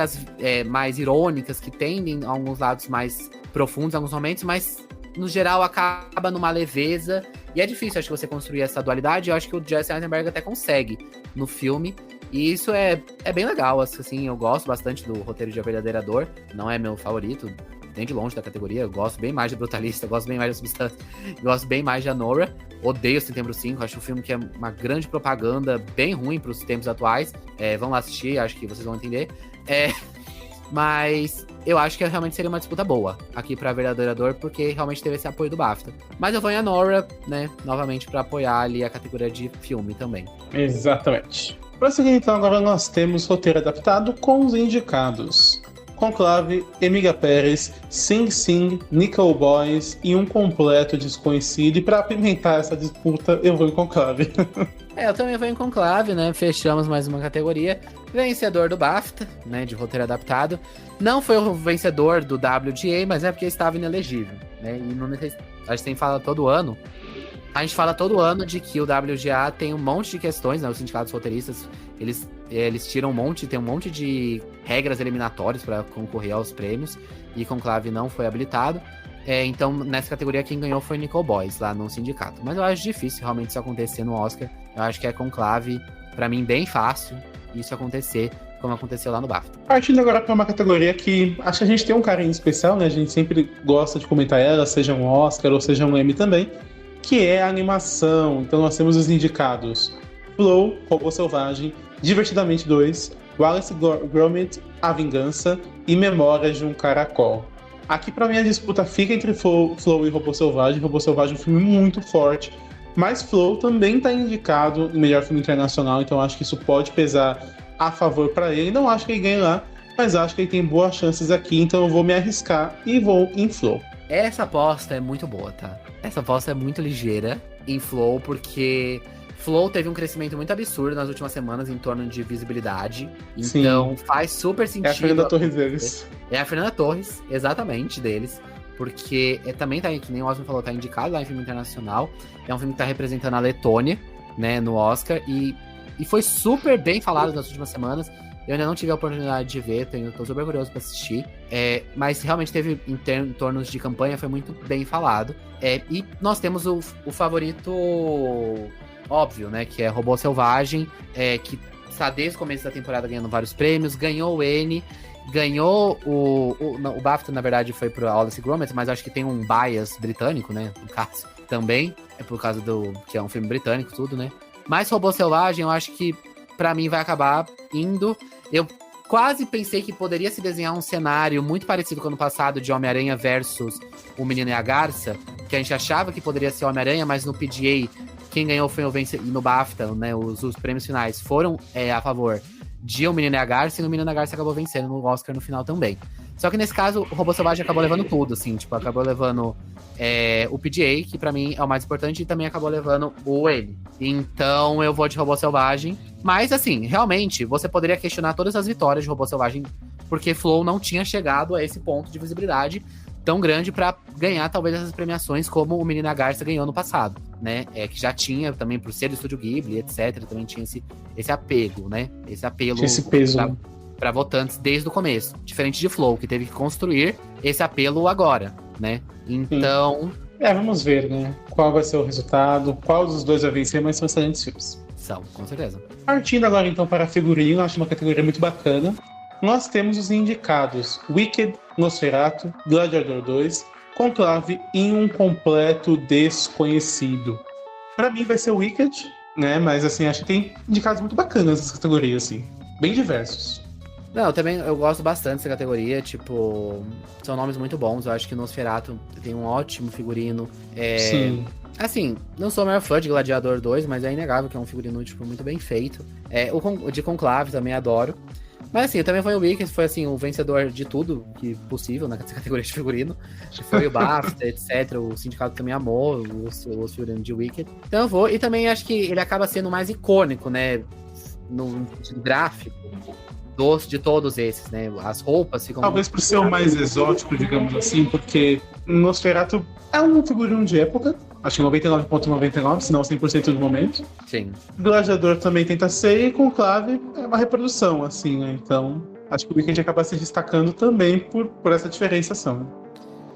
mais irônicas, que tendem a alguns lados mais profundos em alguns momentos, mas no geral acaba numa leveza. E é difícil, acho que você construir essa dualidade. Eu acho que o Jesse Eisenberg até consegue no filme. E isso é bem legal, assim, eu gosto bastante do roteiro de A Verdadeira Dor. Não é meu favorito, nem de longe da categoria. Eu gosto bem mais de Brutalista, gosto bem mais de Substância, gosto bem mais de Anora. Odeio Setembro 5, acho um filme que é uma grande propaganda, bem ruim para os tempos atuais. Vão lá assistir, acho que vocês vão entender. Mas eu acho que realmente seria uma disputa boa aqui pra Verdadeira Dor, porque realmente teve esse apoio do BAFTA. Mas eu vou em Anora, né, novamente pra apoiar ali a categoria de filme também. Exatamente. Pra seguir, então, agora nós temos roteiro adaptado com os indicados. Conclave, Emília Pérez, Sing Sing, Nickel Boys e um completo desconhecido. E pra apimentar essa disputa, eu vou em Conclave. Eu também vou em Conclave, né? Fechamos mais uma categoria. Vencedor do BAFTA, né? De roteiro adaptado. Não foi o vencedor do WGA, mas é porque estava inelegível, né? E a gente fala todo ano. A gente fala todo ano de que o WGA tem um monte de questões, né? Os sindicatos roteiristas, eles tiram tem um monte de regras eliminatórias para concorrer aos prêmios. E Conclave não foi habilitado. Então, nessa categoria, quem ganhou foi Nickel Boys, lá no sindicato. Mas eu acho difícil realmente isso acontecer no Oscar. Eu acho que é Conclave, pra mim, bem fácil isso acontecer, como aconteceu lá no BAFTA. Partindo agora para uma categoria que acho que a gente tem um carinho especial, né? A gente sempre gosta de comentar ela, seja um Oscar ou seja um Emmy também, que é a animação. Então nós temos os indicados Flow, Robô Selvagem, Divertidamente 2, Wallace Gromit, A Vingança e Memórias de um Caracol. Aqui, pra mim, a disputa fica entre Flow e Robô Selvagem. Robô Selvagem é um filme muito forte, mas Flow também está indicado em melhor filme internacional, então acho que isso pode pesar a favor para ele. Não acho que ele ganhe lá, mas acho que ele tem boas chances aqui, então eu vou me arriscar e vou em Flow. Essa aposta é muito boa, tá? Essa aposta é muito ligeira em Flow, porque Flow teve um crescimento muito absurdo nas últimas semanas em torno de visibilidade. Então faz super sentido. É a Fernanda Torres deles. É a Fernanda Torres, exatamente, deles. Porque também tá, que nem o Osmo falou, tá indicado lá em filme internacional. É um filme que tá representando a Letônia, né, no Oscar. E foi super bem falado nas últimas semanas. Eu ainda não tive a oportunidade de ver, tô super curioso pra assistir. Mas realmente teve, em torno de campanha, foi muito bem falado. E nós temos o favorito óbvio, né, que é Robô Selvagem, que está desde o começo da temporada ganhando vários prêmios, ganhou o N, ganhou o BAFTA, na verdade, foi pro Wallace Gromit, mas acho que tem um bias britânico, né, no caso, também, por causa que é um filme britânico, tudo, né. Mas Robô Selvagem, eu acho que pra mim vai acabar indo. Eu quase pensei que poderia se desenhar um cenário muito parecido com o ano passado de Homem-Aranha versus O Menino e a Garça, que a gente achava que poderia ser Homem-Aranha, mas no PGA, quem ganhou foi o vencedor, no BAFTA, né, os prêmios finais foram a favor de O Menino e a Garça, e o Menino e a Garça acabou vencendo no Oscar no final também. Só que nesse caso, o Robô Selvagem acabou levando tudo, assim, tipo, acabou levando o PGA, que pra mim é o mais importante, e também acabou levando o Emmy. Então eu vou de Robô Selvagem. Mas, assim, realmente, você poderia questionar todas as vitórias de Robô Selvagem, porque Flow não tinha chegado a esse ponto de visibilidade tão grande pra ganhar, talvez, essas premiações como o Menino e a Garça ganhou no passado, né? Que já tinha também, por ser do Estúdio Ghibli, etc., também tinha esse apego, né? Esse apelo. Esse peso. Pra votantes desde o começo. Diferente de Flow, que teve que construir esse apelo agora, né? Então... vamos ver, né? Qual vai ser o resultado, qual dos dois vai vencer, mas são excelentes filmes. São, com certeza. Partindo agora, então, para a figurino, acho uma categoria muito bacana. Nós temos os indicados Wicked, Nosferatu, Gladiador 2, Conclave e um completo desconhecido. Pra mim vai ser o Wicked, né? Mas, assim, acho que tem indicados muito bacanas nessa categoria, assim. Bem diversos. Não, também eu gosto bastante dessa categoria, tipo, são nomes muito bons, eu acho que o Nosferatu tem um ótimo figurino. Sim. Assim, não sou o maior fã de Gladiador 2, mas é inegável que é um figurino, tipo, muito bem feito. O de Conclave também adoro. Mas assim, também foi o Wicked, foi assim, o vencedor de tudo que possível nessa categoria de figurino. Foi o BAFTA, etc. O sindicato também amou os figurinos de Wicked. Então eu vou, e também acho que ele acaba sendo mais icônico, né? No sentido gráfico. De todos esses, né? As roupas ficam... Talvez por ser o mais exótico, digamos assim, porque Nosferatu é um figurino de época, acho que 99,99, se não 100% do momento. Sim. Gladiador também tenta ser, e Conclave é uma reprodução, assim, né? Então, acho que o Wicked acaba se destacando também por essa diferenciação.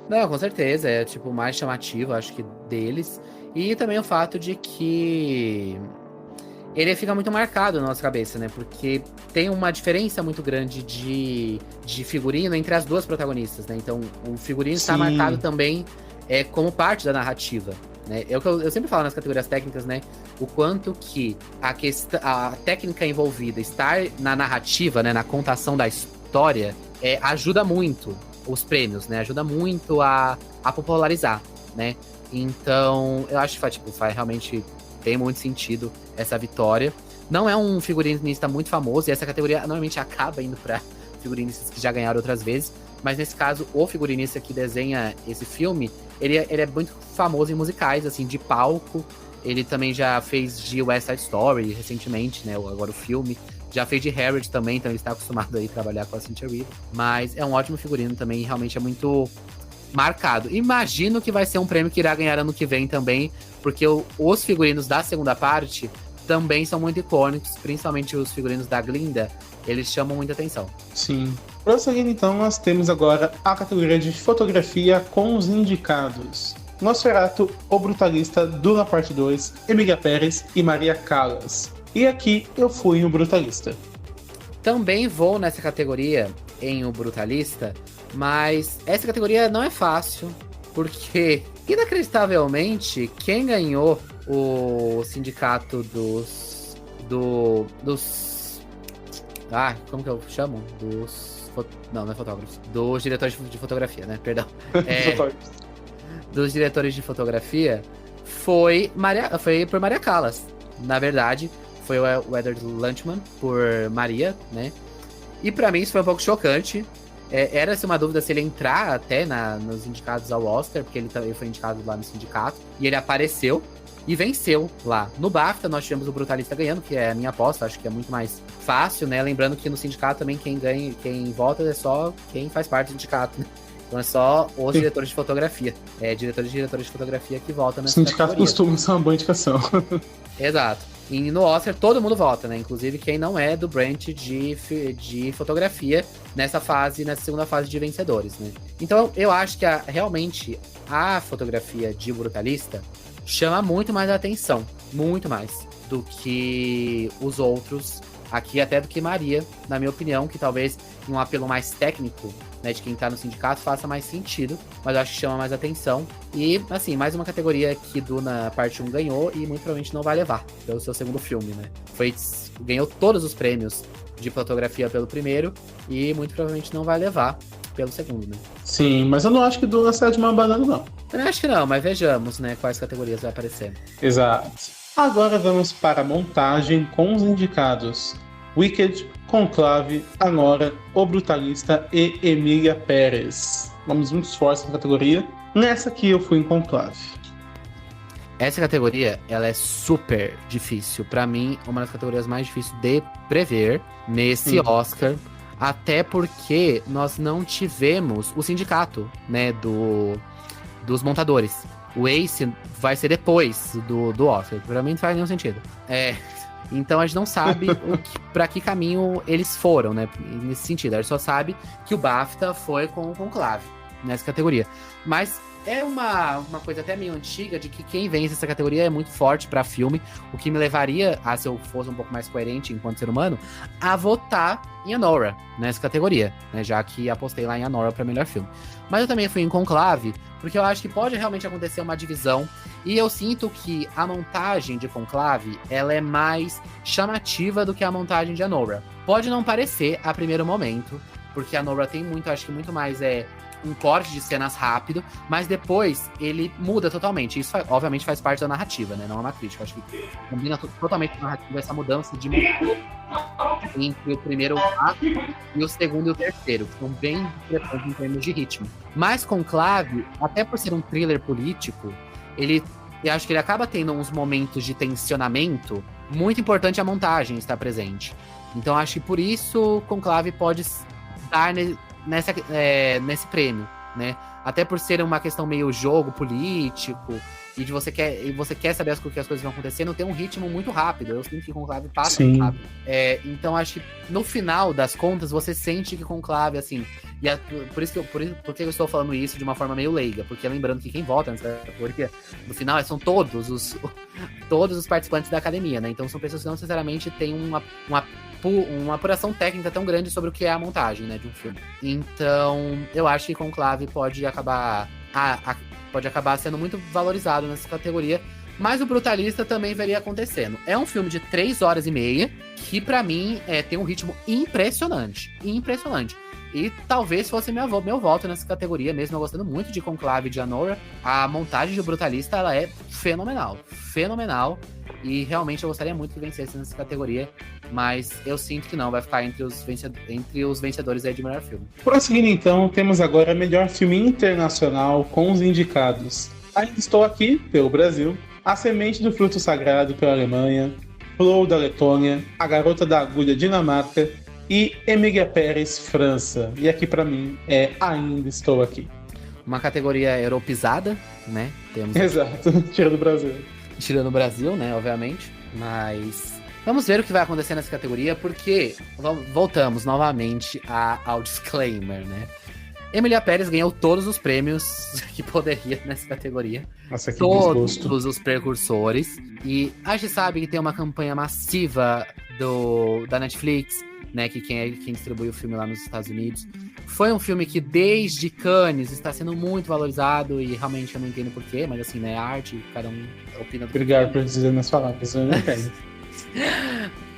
Não, com certeza, é tipo o mais chamativo, acho que deles. E também o fato de que ele fica muito marcado na nossa cabeça, né? Porque tem uma diferença muito grande de figurino entre as duas protagonistas, né? Então, o figurino está marcado também como parte da narrativa, né? Eu sempre falo nas categorias técnicas, né? O quanto que a técnica envolvida estar na narrativa, né? Na contação da história, ajuda muito os prêmios, né? Ajuda muito a popularizar, né? Então, eu acho que faz realmente... Tem muito sentido essa vitória. Não é um figurinista muito famoso, e essa categoria normalmente acaba indo para figurinistas que já ganharam outras vezes. Mas nesse caso, o figurinista que desenha esse filme, ele é muito famoso em musicais, assim, de palco. Ele também já fez de West Side Story recentemente, né? Agora o filme. Já fez de Harriet também, então ele está acostumado aí a trabalhar com a Cynthia Erivo. Mas é um ótimo figurino também, e realmente é muito marcado. Imagino que vai ser um prêmio que irá ganhar ano que vem também, porque os figurinos da segunda parte também são muito icônicos, principalmente os figurinos da Glinda, eles chamam muita atenção. Sim. Prosseguindo então, nós temos agora a categoria de fotografia com os indicados: Nosferatu, O Brutalista, Duna Parte 2, Emília Pérez e Maria Callas. E aqui eu fui no Brutalista. Também vou nessa categoria em O Brutalista, mas essa categoria não é fácil, porque, inacreditavelmente, quem ganhou o sindicato dos... como que eu chamo? Não é fotógrafos. Dos diretores de fotografia, né? Perdão. Dos diretores de fotografia foi por Maria Callas. Na verdade, foi o Edward Lunchman por Maria, né? E pra mim isso foi um pouco chocante. Era-se uma dúvida se ele entrar até nos indicados ao Oscar, porque ele foi indicado lá no sindicato. E ele apareceu e venceu lá. No BAFTA nós tivemos o Brutalista ganhando, que é a minha aposta, acho que é muito mais fácil, né? Lembrando que no sindicato também quem vota é só quem faz parte do sindicato, né? Então é só os diretores de fotografia. Diretores e diretores de fotografia que votam nessa categoria. O sindicato costuma ser uma boa indicação. Exato. E no Oscar todo mundo vota, né? Inclusive quem não é do branch de fotografia nessa segunda fase de vencedores, né? Então eu acho que realmente a fotografia de Brutalista chama muito mais a atenção, muito mais, do que os outros aqui até do que Maria, na minha opinião, que talvez um apelo mais técnico, né, de quem tá no sindicato faça mais sentido, mas eu acho que chama mais atenção. E, assim, mais uma categoria que Duna Parte 1 ganhou e muito provavelmente não vai levar pelo seu segundo filme, né? Ganhou todos os prêmios de fotografia pelo primeiro e muito provavelmente não vai levar pelo segundo, né? Sim, mas eu não acho que Duna sai de mão banana, não. Eu acho que não, mas vejamos, né, quais categorias vai aparecer. Exato. Agora vamos para a montagem com os indicados Wicked, Conclave, Anora, O Brutalista e Emília Pérez. Vamos muito forte na categoria. Nessa aqui eu fui em Conclave. Essa categoria, ela é super difícil. Pra mim, uma das categorias mais difíceis de prever nesse Oscar. Até porque nós não tivemos o sindicato, né, dos montadores. O Ace vai ser depois do Oscar. Pra mim não faz nenhum sentido. Então a gente não sabe pra que caminho eles foram, né? Nesse sentido. A gente só sabe que o BAFTA foi com o Conclave nessa categoria. Mas é uma coisa até meio antiga de que quem vence essa categoria é muito forte pra filme, o que me levaria, se eu fosse um pouco mais coerente enquanto ser humano, a votar em Anora nessa categoria, né? Já que apostei lá em Anora pra melhor filme. Mas eu também fui em Conclave, porque eu acho que pode realmente acontecer uma divisão, e eu sinto que a montagem de Conclave, ela é mais chamativa do que a montagem de Anora. Pode não parecer a primeiro momento, porque Anora tem muito, acho que muito mais um corte de cenas rápido, mas depois ele muda totalmente. Isso, obviamente, faz parte da narrativa, né? Não é uma crítica. Acho que combina totalmente com a narrativa essa mudança de entre o primeiro ato e o segundo e o terceiro, que são bem diferentes em termos de ritmo. Mas Conclave, até por ser um thriller político, eu acho que ele acaba tendo uns momentos de tensionamento muito importante a montagem estar presente. Então acho que por isso Conclave pode estar nesse prêmio, né? Até por ser uma questão meio jogo político e você quer saber que as coisas vão acontecer, não tem um ritmo muito rápido. Eu sinto que Conclave passa muito rápido. Então acho que no final das contas você sente que Conclave, assim, por que eu estou falando isso de uma forma meio leiga, porque lembrando que quem vota nessa categoria, no final, são todos os participantes da academia, né? Então são pessoas que não necessariamente têm uma apuração técnica tão grande sobre o que é a montagem, né, de um filme. Então, eu acho que Conclave pode acabar sendo muito valorizado nessa categoria, mas o Brutalista também veria acontecendo. É um filme de 3 horas e meia, que pra mim tem um ritmo impressionante. E talvez fosse meu voto nessa categoria, mesmo eu gostando muito de Conclave e de Anora. A montagem de Brutalista, ela é fenomenal. E realmente eu gostaria muito que vencesse nessa categoria, mas eu sinto que não, vai ficar entre os vencedores aí de melhor filme. Prosseguindo então, temos agora melhor filme internacional com os indicados Ainda Estou Aqui, pelo Brasil, A Semente do Fruto Sagrado, pela Alemanha, Flow, da Letônia, A Garota da Agulha, Dinamarca e Emília Pérez, França. E aqui pra mim Ainda Estou Aqui. Uma categoria europeizada, né? Exato, tirando o Brasil, né, obviamente. Mas vamos ver o que vai acontecer nessa categoria, porque voltamos novamente ao disclaimer, né? Emília Pérez ganhou todos os prêmios que poderia nessa categoria. Nossa, que todos desgosto. Os precursores. E a gente sabe que tem uma campanha massiva da Netflix, né? Que quem distribui o filme lá nos Estados Unidos. Foi um filme que desde Cannes está sendo muito valorizado e realmente eu não entendo porquê, mas assim, né? Arte, cada um opina do Obrigado por dizer minhas palavras, eu não entendo.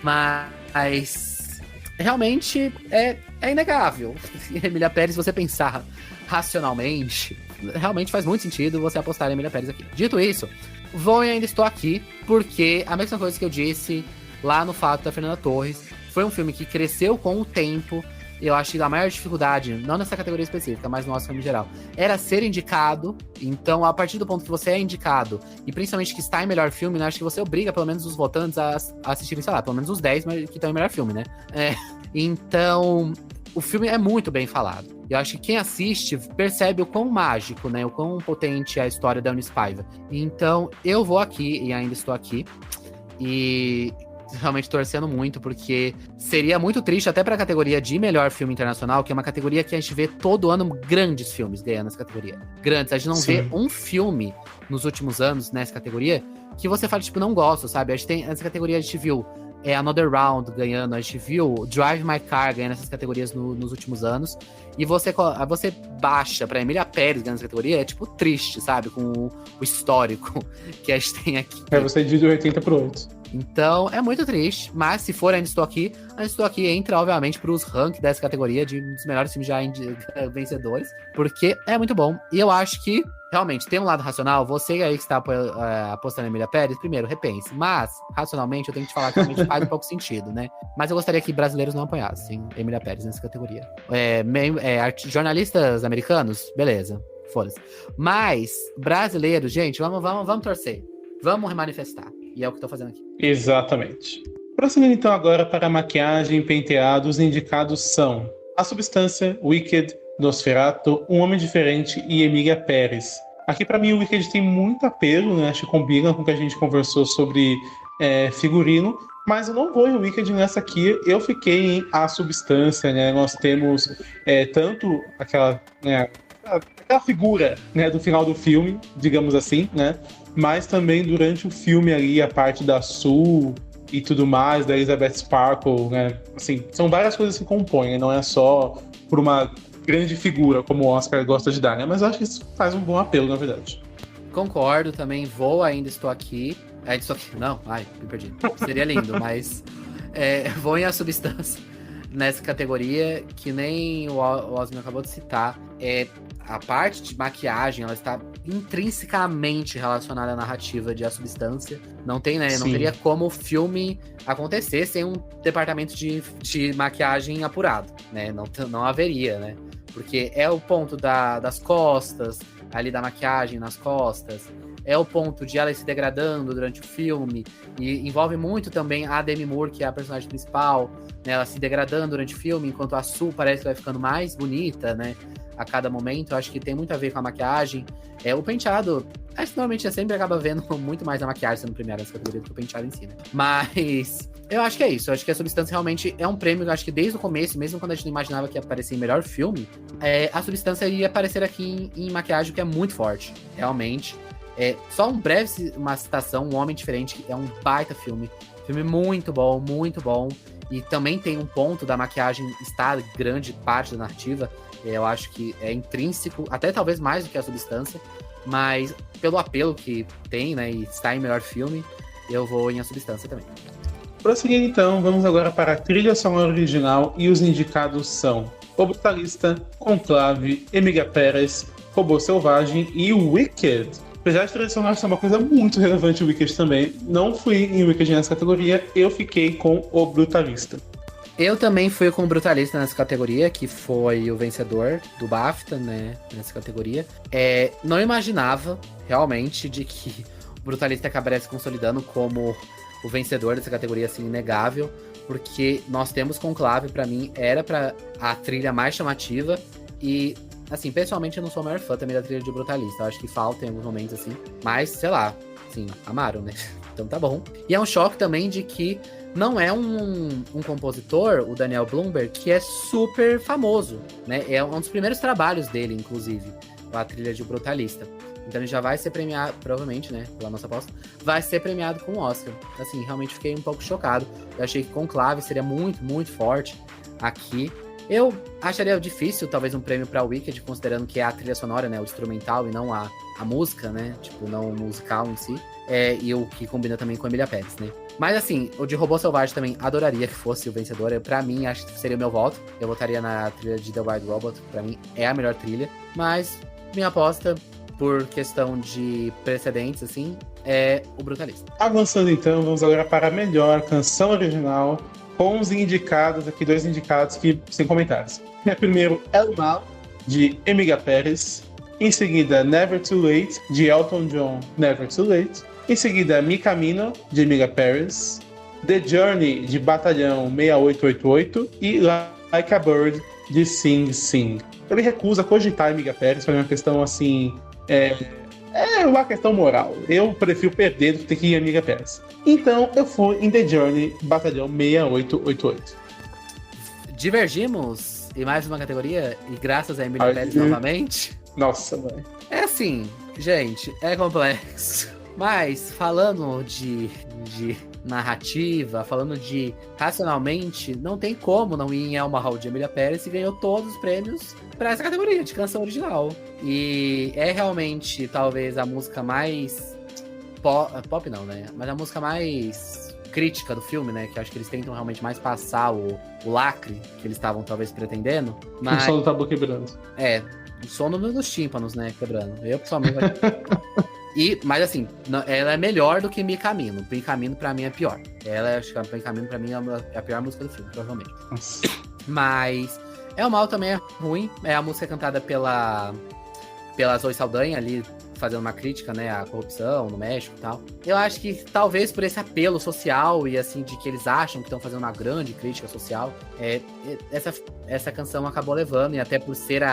Mas realmente é inegável. Emília Pérez, se você pensar racionalmente, realmente faz muito sentido você apostar em Emília Pérez aqui. Dito isso, vou e Ainda Estou Aqui, porque a mesma coisa que eu disse lá no Fato da Fernanda Torres, foi um filme que cresceu com o tempo. Eu acho que a maior dificuldade, não nessa categoria específica, mas no Oscar em geral, era ser indicado. Então, a partir do ponto que você é indicado, e principalmente que está em melhor filme, né, acho que você obriga pelo menos os votantes a assistirem, sei lá, pelo menos os 10 mas que estão em melhor filme, né? Então, o filme é muito bem falado. Eu acho que quem assiste percebe o quão mágico, né, o quão potente é a história da Eunice Paiva. Então, eu vou aqui e Ainda Estou Aqui. E realmente torcendo muito, porque seria muito triste até pra categoria de melhor filme internacional, que é uma categoria que a gente vê todo ano grandes filmes ganhando essa categoria. Grandes. A gente não vê um filme nos últimos anos nessa categoria que você fala, tipo, não gosto, sabe? A gente tem, nessa categoria a gente viu Another Round ganhando, a gente viu Drive My Car ganhando essas categorias nos últimos anos. E você baixa pra Emília Pérez ganhando essa categoria, é tipo triste, sabe? Com o histórico que a gente tem aqui. Você divide 80 pro 8. Então, é muito triste, mas se for Ainda Estou Aqui entra, obviamente, pros rankings dessa categoria de um dos melhores filmes já vencedores, porque é muito bom. E eu acho que, realmente, tem um lado racional. Você aí que está apostando em Emília Pérez, primeiro, repense. Mas, racionalmente, eu tenho que te falar que realmente faz um pouco sentido, né? Mas eu gostaria que brasileiros não apoiassem Emília Pérez nessa categoria. Jornalistas americanos, beleza, foda-se. Mas, brasileiros, gente, vamos torcer. Vamos manifestar. E é o que eu tô fazendo aqui. Exatamente. Prosseguindo então agora para a maquiagem e penteado, os indicados são A Substância, Wicked, Nosferatu, Um Homem Diferente e Emília Pérez. Aqui para mim o Wicked tem muito apelo, né? Acho que combina com o que a gente conversou sobre figurino, mas eu não vou em Wicked nessa aqui. Eu fiquei em A Substância, né? Nós temos tanto aquela figura, né, do final do filme, digamos assim, né? Mas também durante o filme ali, a parte da Sue e tudo mais, da Elizabeth Sparkle, né? Assim, são várias coisas que compõem, né? Não é só por uma grande figura, como o Oscar gosta de dar, né? Mas eu acho que isso faz um bom apelo, na verdade. Concordo, também vou, Ainda Estou Aqui. Ainda Estou Aqui, não, me perdi. Seria lindo, mas vou em A Substância nessa categoria, que nem o Osmio acabou de citar. A parte de maquiagem, ela está intrinsecamente relacionada à narrativa de A Substância. Não tem, né? Sim. Não teria como o filme acontecer sem um departamento de maquiagem apurado, né? Não haveria, né? Porque é o ponto das costas, ali da maquiagem nas costas. É o ponto de ela se degradando durante o filme. E envolve muito também a Demi Moore, que é a personagem principal, né? Ela se degradando durante o filme, enquanto a Sue parece que vai ficando mais bonita, né? A cada momento. Eu acho que tem muito a ver com a maquiagem. O penteado, acho que normalmente a gente sempre acaba vendo muito mais a maquiagem sendo premiada nessa categoria do que o penteado em si, né? Mas eu acho que é isso. Eu acho que A Substância realmente é um prêmio. Eu acho que desde o começo, mesmo quando a gente não imaginava que ia aparecer em melhor filme, A Substância ia aparecer aqui em maquiagem, que é muito forte, realmente. Só uma citação, Um Homem Diferente, que é um baita filme. Filme muito bom, muito bom. E também tem um ponto da maquiagem estar grande parte da narrativa. Eu acho que é intrínseco, até talvez mais do que A Substância, mas pelo apelo que tem, né, e está em melhor filme, eu vou em A Substância também. Prosseguindo então, vamos agora para a trilha sonora original, e os indicados são O Brutalista, Conclave, Emília Pérez, Robô Selvagem e Wicked. Apesar de trilha sonora ser uma coisa muito relevante, o Wicked também, não fui em Wicked nessa categoria, eu fiquei com O Brutalista. Eu também fui com o Brutalista nessa categoria, que foi o vencedor do BAFTA, né, nessa categoria. Não imaginava, realmente, de que o Brutalista acabaria se consolidando como o vencedor dessa categoria, assim, inegável, porque nós temos Conclave, pra mim, era a trilha mais chamativa, e, assim, pessoalmente eu não sou o maior fã também da trilha de Brutalista, eu acho que falta em alguns momentos, assim, mas, sei lá, assim, amaram, né, então tá bom. E é um choque também de que não é um compositor, o Daniel Blumberg, que é super famoso, né? É um dos primeiros trabalhos dele, inclusive, a trilha de Brutalista. Então ele já vai ser premiado, provavelmente, né? Pela nossa aposta, vai ser premiado com o Oscar. Assim, realmente fiquei um pouco chocado. Eu achei que Conclave seria muito, muito forte aqui. Eu acharia difícil, talvez, um prêmio pra Wicked, considerando que é a trilha sonora, né? O instrumental e não a música, né? Tipo, não o musical em si. E o que combina também com a Emília Pérez, né? Mas assim, o de Robô Selvagem também adoraria que fosse o vencedor. Pra mim, acho que seria o meu voto. Eu votaria na trilha de The Wild Robot. Pra mim, é a melhor trilha. Mas minha aposta, por questão de precedentes, assim, é o Brutalista. Avançando então, vamos agora para a melhor canção original, com os indicados aqui, 2 indicados que sem comentários. Primeiro, El Mal, de Emília Pérez. Em seguida, Never Too Late, de Elton John, Never Too Late. Em seguida, Mi Camino, de Emília Pérez. The Journey, de Batalhão 6888. E Like a Bird, de Sing Sing. Eu me recuso a cogitar Emília Pérez, foi uma questão assim... É uma questão moral. Eu prefiro perder do que ter que ir a Emília Pérez. Então, eu fui em The Journey, Batalhão 6888. Divergimos em mais uma categoria, e graças a Emília Pérez novamente. Nossa, mãe. É assim, gente, é complexo. Mas, falando de narrativa, falando de racionalmente, não tem como não ir em Elma Hall de Emilia Pérez, e ganhou todos os prêmios para essa categoria de canção original. E é realmente, talvez, a música mais pop não, né? Mas a música mais crítica do filme, né? Que eu acho que eles tentam realmente mais passar o lacre que eles estavam talvez pretendendo. Mas... O som do tabu quebrando. O som dos tímpanos, né? Quebrando. Eu, pessoalmente... Mas assim, ela é melhor do que Mi Camino. Mi Camino pra mim é pior. Acho que Mi Camino pra mim é a pior música do filme, provavelmente. Nossa. Mas El Mal também é ruim. É a música cantada pela Zoe Saldanha ali, fazendo uma crítica, né, à corrupção no México e tal. Eu acho que talvez por esse apelo social e assim, de que eles acham que estão fazendo uma grande crítica social, essa canção acabou levando, e até por ser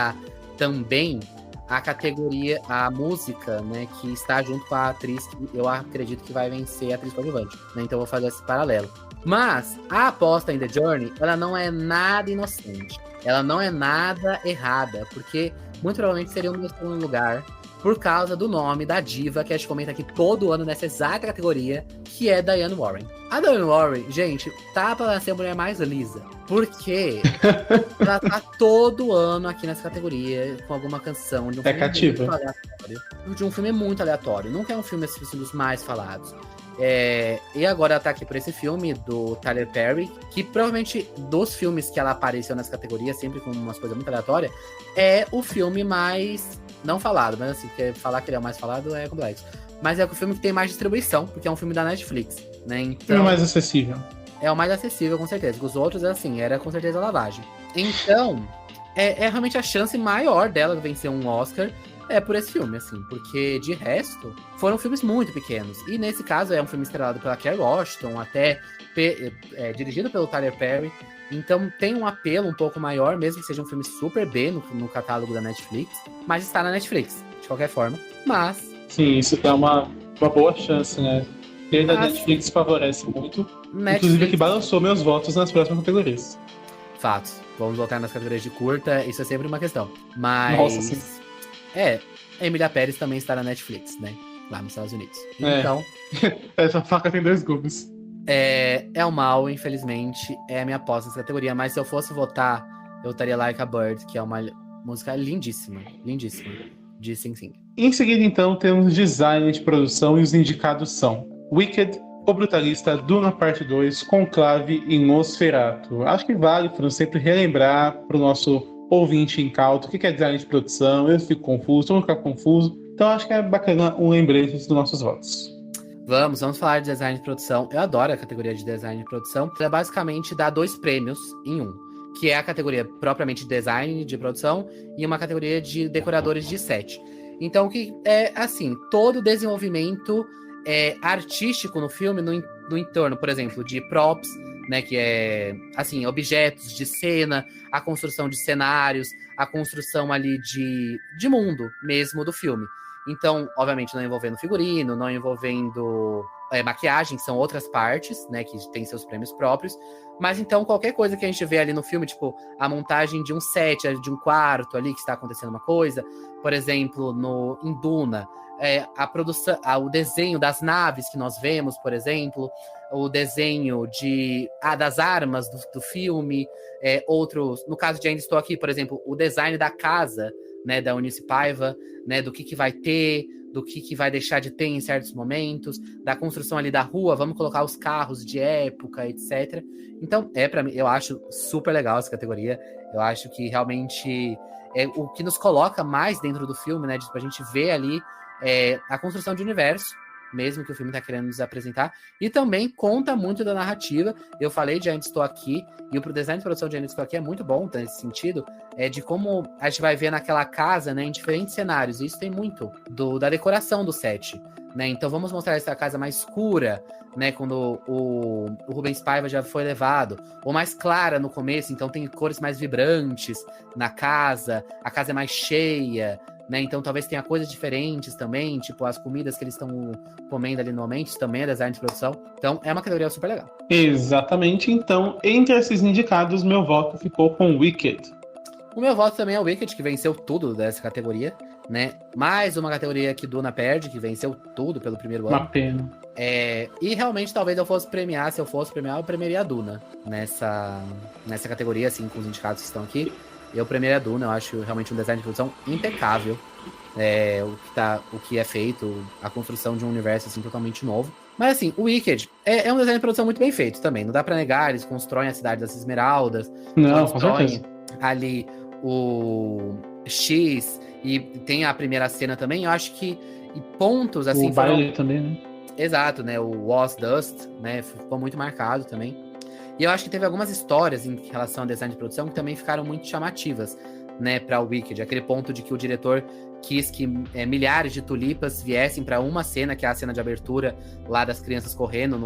também a categoria, a música, né, que está junto com a atriz, que eu acredito que vai vencer a atriz coadjuvante, né, então eu vou fazer esse paralelo. Mas a aposta em The Journey, ela não é nada inocente, ela não é nada errada, porque muito provavelmente seria um segundo lugar por causa do nome da diva que a gente comenta aqui todo ano nessa exata categoria, que é Diane Warren. A Diane Warren, gente, tá pra ser a mulher mais lisa, porque ela tá todo ano aqui nessa categoria com alguma canção de um filme cativa. Muito aleatório. De um filme muito aleatório. Nunca é um filme assim, dos mais falados. E agora ela tá aqui por esse filme do Tyler Perry, que provavelmente dos filmes que ela apareceu nessa categoria, sempre com umas coisas muito aleatórias, é o filme mais não falado, mas assim, falar que ele é o mais falado é complexo. Mas é o filme que tem mais distribuição, porque é um filme da Netflix, né? Então, é o mais acessível. É o mais acessível, com certeza. Os outros, assim, era com certeza lavagem. Então, é realmente a chance maior dela vencer um Oscar por esse filme, assim. Porque, de resto, foram filmes muito pequenos. E, nesse caso, é um filme estrelado pela Kerry Washington, até dirigido pelo Tyler Perry. Então, tem um apelo um pouco maior, mesmo que seja um filme super B no catálogo da Netflix. Mas está na Netflix, de qualquer forma. Mas... Sim, isso dá uma boa chance, né? E da Netflix favorece muito. Inclusive, que balançou meus votos nas próximas categorias. Fatos. Vamos voltar nas categorias de curta, isso é sempre uma questão. Mas... Nossa, sim. A Emilia Pérez também está na Netflix, né? Lá nos Estados Unidos. Então... Essa faca tem dois gumes. É o mal, infelizmente, é a minha aposta nessa categoria. Mas se eu fosse votar, eu estaria Like a Bird, que é uma música lindíssima. Lindíssima. De Sing Sing. Em seguida, então, temos design de produção e os indicados são Wicked, O Brutalista, Duna Parte 2, Conclave e Nosferatu. Acho que vale para sempre relembrar para o nosso ouvinte incauto o que é design de produção. Eu fico confuso, todo mundo fica confuso. Então acho que é bacana um lembrete dos nossos votos. Vamos falar de design de produção. Eu adoro a categoria de design de produção. É basicamente dar 2 prêmios em um, que é a categoria propriamente de design de produção e uma categoria de decoradores de set. Então, que é assim, todo o desenvolvimento artístico no filme, no entorno, por exemplo, de props, né, que é, assim, objetos de cena, a construção de cenários, a construção ali de mundo mesmo do filme. Então, obviamente, não envolvendo figurino, não envolvendo maquiagem, que são outras partes, né, que tem seus prêmios próprios. Mas, então, qualquer coisa que a gente vê ali no filme, tipo, a montagem de um set, de um quarto ali, que está acontecendo uma coisa. Por exemplo, em Duna, a produção, o desenho das naves que nós vemos, por exemplo, o desenho das armas do filme, outros, no caso de Ainda Estou Aqui, por exemplo, o design da casa, né, da Eunice Paiva, né, do que vai ter, do que vai deixar de ter em certos momentos, da construção ali da rua, vamos colocar os carros de época, etc. Então, para mim, eu acho super legal essa categoria. Eu acho que realmente é o que nos coloca mais dentro do filme, né, pra gente ver ali a construção de universo, mesmo que o filme está querendo nos apresentar, e também conta muito da narrativa. Eu falei de Ainda Estou Aqui, e o design de produção de Ainda Estou Aqui é muito bom nesse sentido, de como a gente vai ver naquela casa, né, em diferentes cenários, e isso tem muito da decoração do set, né? Então vamos mostrar essa casa mais escura, né, quando o Rubens Paiva já foi levado, ou mais clara no começo, então tem cores mais vibrantes na casa, a casa é mais cheia, né? Então talvez tenha coisas diferentes também, tipo as comidas que eles estão comendo ali no momento, isso também é design de produção. Então é uma categoria super legal. Exatamente. Então, entre esses indicados, meu voto ficou com Wicked. O meu voto também é o Wicked, que venceu tudo dessa categoria. né? Mais uma categoria que Duna perde, que venceu tudo pelo primeiro ano. Uma pena. E realmente, talvez eu fosse premiar, se eu fosse premiar, eu premiaria a Duna nessa categoria, assim, com os indicados que estão aqui. Eu premiaria a Duna, eu acho realmente um design de produção impecável. O que é feito, a construção de um universo, assim, totalmente novo. Mas, assim, o Wicked é um design de produção muito bem feito também, não dá pra negar, eles constroem a cidade das Esmeraldas, Não, com certeza. constroem ali o X, e tem a primeira cena também, eu acho que e pontos, assim, O baile também, né? Exato, né? O Was Dust, né? Ficou muito marcado também. E eu acho que teve algumas histórias em relação ao design de produção que também ficaram muito chamativas, né, para o Wicked. Aquele ponto de que o diretor quis que milhares de tulipas viessem para uma cena, que é a cena de abertura lá das crianças correndo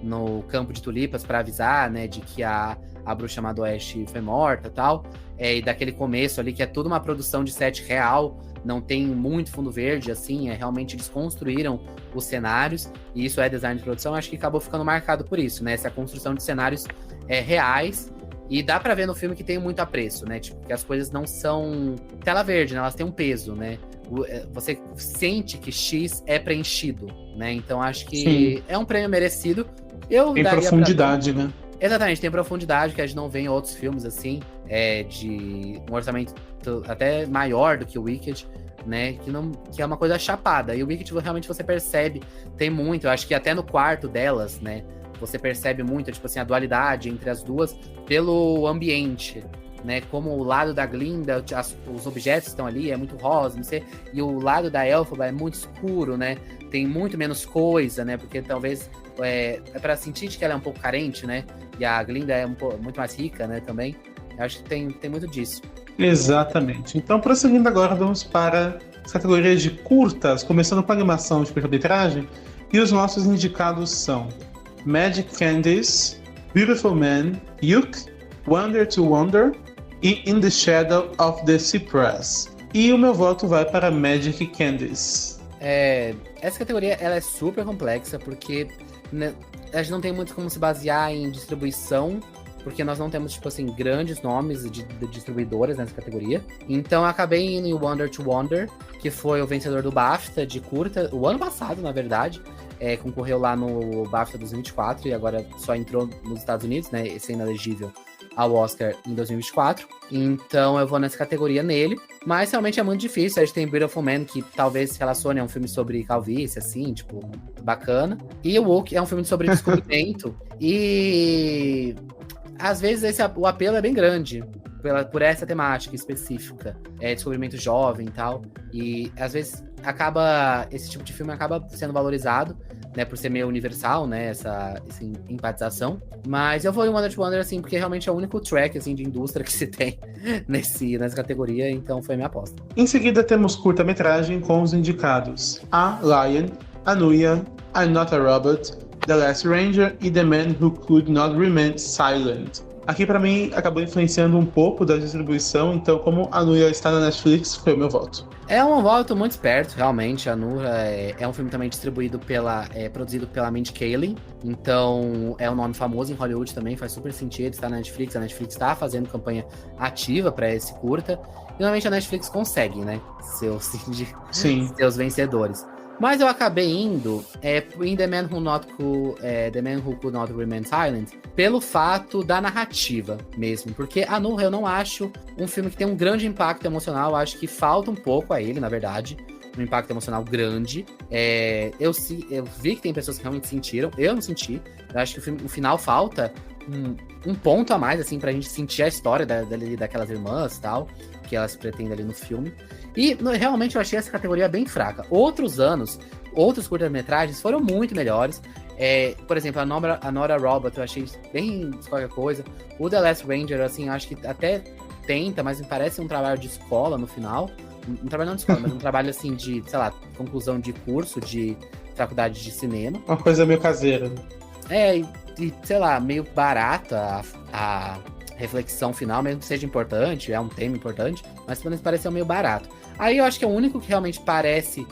no campo de tulipas para avisar, né, de que a bruxa chamada Oeste foi morta e tal. E daquele começo ali, que é tudo uma produção de set real, não tem muito fundo verde, assim, realmente eles construíram os cenários, e isso é design de produção, acho que acabou ficando marcado por isso, né, essa construção de cenários reais, e dá pra ver no filme que tem muito apreço, né, tipo, que as coisas não são tela verde, né, elas têm um peso, né, você sente que X é preenchido, né, então acho que Sim. É um prêmio merecido. Tem profundidade, né? Exatamente, tem profundidade que a gente não vê em outros filmes, assim, de um orçamento até maior do que o Wicked, né, que é uma coisa chapada, e o Wicked realmente você percebe, tem muito, eu acho que até no quarto delas, né, você percebe muito, tipo assim, a dualidade entre as duas pelo ambiente, né, como o lado da Glinda, os objetos estão ali, é muito rosa, não sei, e o lado da Elphaba é muito escuro, né, tem muito menos coisa, né, porque talvez é pra sentir que ela é um pouco carente, né, e a Glinda é muito mais rica, né, também. Eu acho que tem muito disso. Exatamente. Então, prosseguindo agora, vamos para as categorias de curtas, começando com a animação de curta-metragem, e os nossos indicados são Magic Candies, Beautiful Man, Yuk, Wonder to Wonder e In the Shadow of the Cypress. E o meu voto vai para Magic Candies. Essa categoria ela é super complexa, porque né, a gente não tem muito como se basear em distribuição, porque nós não temos, tipo assim, grandes nomes de distribuidoras nessa categoria. Então eu acabei indo em Wonder to Wonder, que foi o vencedor do BAFTA de curta, o ano passado, na verdade. Concorreu lá no BAFTA 2024 e agora só entrou nos Estados Unidos, né, sendo elegível ao Oscar em 2024. Então eu vou nessa categoria nele. Mas realmente é muito difícil. A gente tem Beautiful Man, que talvez se relacione a um filme sobre calvície, assim, tipo, bacana. E o Wook é um filme sobre descobrimento. E às vezes o apelo é bem grande por essa temática específica. Descobrimento jovem e tal. E às vezes esse tipo de filme acaba sendo valorizado, né, por ser meio universal, né, essa empatização. Mas eu vou em Wonder to Wonder, assim, porque realmente é o único track, assim, de indústria que se tem nessa categoria, então foi a minha aposta. Em seguida temos curta-metragem com os indicados A Lion, Anuya, I'm Not a Robot, The Last Ranger e The Man Who Could Not Remain Silent. Aqui, pra mim, acabou influenciando um pouco da distribuição, então, como a Anuya está na Netflix, foi o meu voto. É um voto muito esperto, realmente. A Anuya é um filme também distribuído produzido pela Mindy Kaling, então é um nome famoso em Hollywood também, faz super sentido, está na Netflix, a Netflix está fazendo campanha ativa para esse curta, e normalmente a Netflix consegue, né, seus vencedores. Mas eu acabei indo em The Man Who Could Not Remain Silent pelo fato da narrativa mesmo. Porque Anuya eu não acho um filme que tem um grande impacto emocional. Eu acho que falta um pouco a ele, na verdade. Um impacto emocional grande. Eu vi que tem pessoas que realmente sentiram. Eu não senti. Eu acho que o final falta um ponto a mais, assim, pra gente sentir a história daquelas irmãs e tal, que elas pretendem ali no filme. E realmente eu achei essa categoria bem fraca. Outros curtas-metragens foram muito melhores. Por exemplo, a Nora Robot eu achei bem qualquer coisa. O The Last Ranger, assim, eu acho que até tenta, mas me parece um trabalho de escola no final. Um trabalho não de escola, mas um trabalho assim de, sei lá, conclusão de curso de faculdade de cinema. Uma coisa meio caseira. E sei lá, meio barata a reflexão final, mesmo que seja importante, é um tema importante, mas pelo menos pareceu meio barato. Aí eu acho que é o único que realmente parece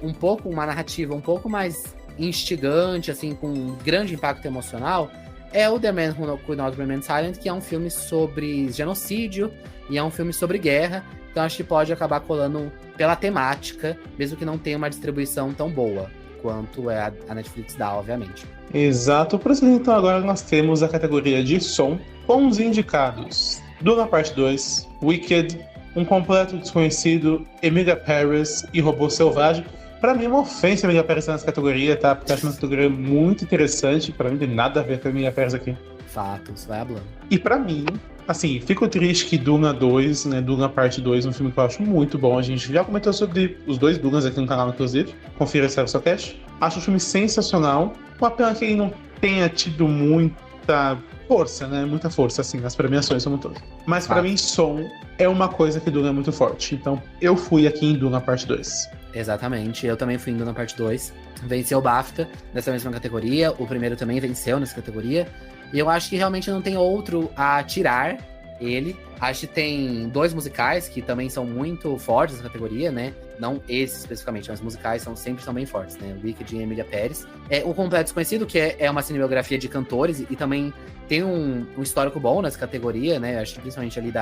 um pouco uma narrativa um pouco mais instigante, assim, com um grande impacto emocional, é o The Man Who Could Not Remain Silent, que é um filme sobre genocídio e é um filme sobre guerra, então acho que pode acabar colando pela temática, mesmo que não tenha uma distribuição tão boa quanto é a Netflix dá, obviamente. Exato, por isso então agora nós temos a categoria de som com os indicados Duna Parte 2, Wicked, Um Completo Desconhecido, Emilia Paris e Robô Selvagem. Pra mim é uma ofensa a Emilia Paris nessa categoria, tá? Porque eu acho uma categoria muito interessante, pra mim não tem nada a ver com a Emilia Paris aqui. Fatos, vai hablando. E pra mim, assim, fico triste que Duna 2, né, Duna Parte 2, um filme que eu acho muito bom. A gente já comentou sobre os dois Dunas aqui no canal, inclusive. Confira esse seu cast. Acho o filme sensacional. Uma pena que ele não tenha tido muita força, né? Muita força, assim, nas premiações como todo. Mas pra mim, som é uma coisa que Duna é muito forte. Então, eu fui aqui em Duna Parte 2. Exatamente, eu também fui indo na parte 2. Venceu o BAFTA nessa mesma categoria. O primeiro também venceu nessa categoria. E eu acho que realmente não tem outro a tirar ele. Acho que tem 2 musicais que também são muito fortes nessa categoria, né? Não esses especificamente, mas musicais sempre são bem fortes, né? Wicked e Emilia Paris. O Completo Desconhecido, que é uma cinebiografia de cantores e também tem um histórico bom nessa categoria, né? Acho que principalmente ali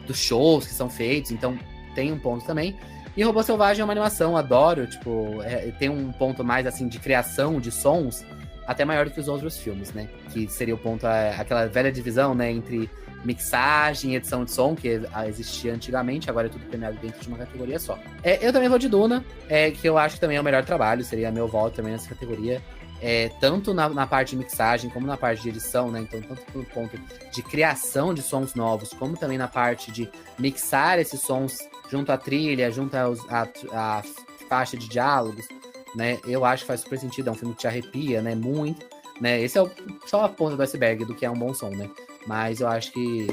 dos shows que são feitos, então tem um ponto também. E Robô Selvagem é uma animação, adoro, tipo, tem um ponto mais, assim, de criação de sons, até maior do que os outros filmes, né? Que seria o ponto, aquela velha divisão, né, entre mixagem e edição de som, que existia antigamente, agora é tudo premiado dentro de uma categoria só. Eu também vou de Duna, que eu acho que também é o melhor trabalho, seria meu voto também nessa categoria. Tanto na parte de mixagem, como na parte de edição, né? Então, tanto por ponto de criação de sons novos, como também na parte de mixar esses sons junto à trilha, junto à faixa de diálogos, né? Eu acho que faz super sentido, é um filme que te arrepia, né? Muito, né? Esse é só a ponta do iceberg do que é um bom som, né? Mas eu acho que,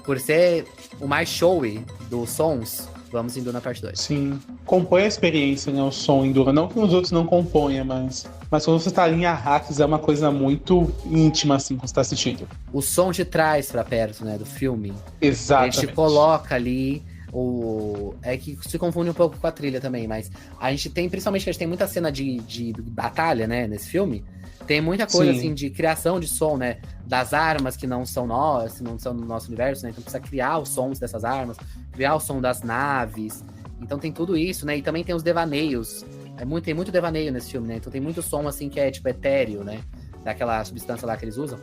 por ser o mais showy dos sons, vamos em Duna Parte 2. Sim, compõe a experiência, né? O som em Duna. Não que os outros não componham, mas quando você tá ali em Arrakis é uma coisa muito íntima, assim, quando você tá assistindo. O som te traz pra perto, né? Do filme. Exatamente. Ele te coloca ali. É que se confunde um pouco com a trilha também, mas a gente tem, principalmente que a gente tem muita cena de batalha, né, nesse filme. Tem muita coisa, Sim, assim, de criação de som, né? Das armas que não são nossas, não são no nosso universo, né? Então precisa criar os sons dessas armas, criar o som das naves. Então tem tudo isso, né? E também tem os devaneios. Tem muito devaneio nesse filme, né? Então tem muito som, assim, que é, tipo, etéreo, né? Daquela substância lá que eles usam.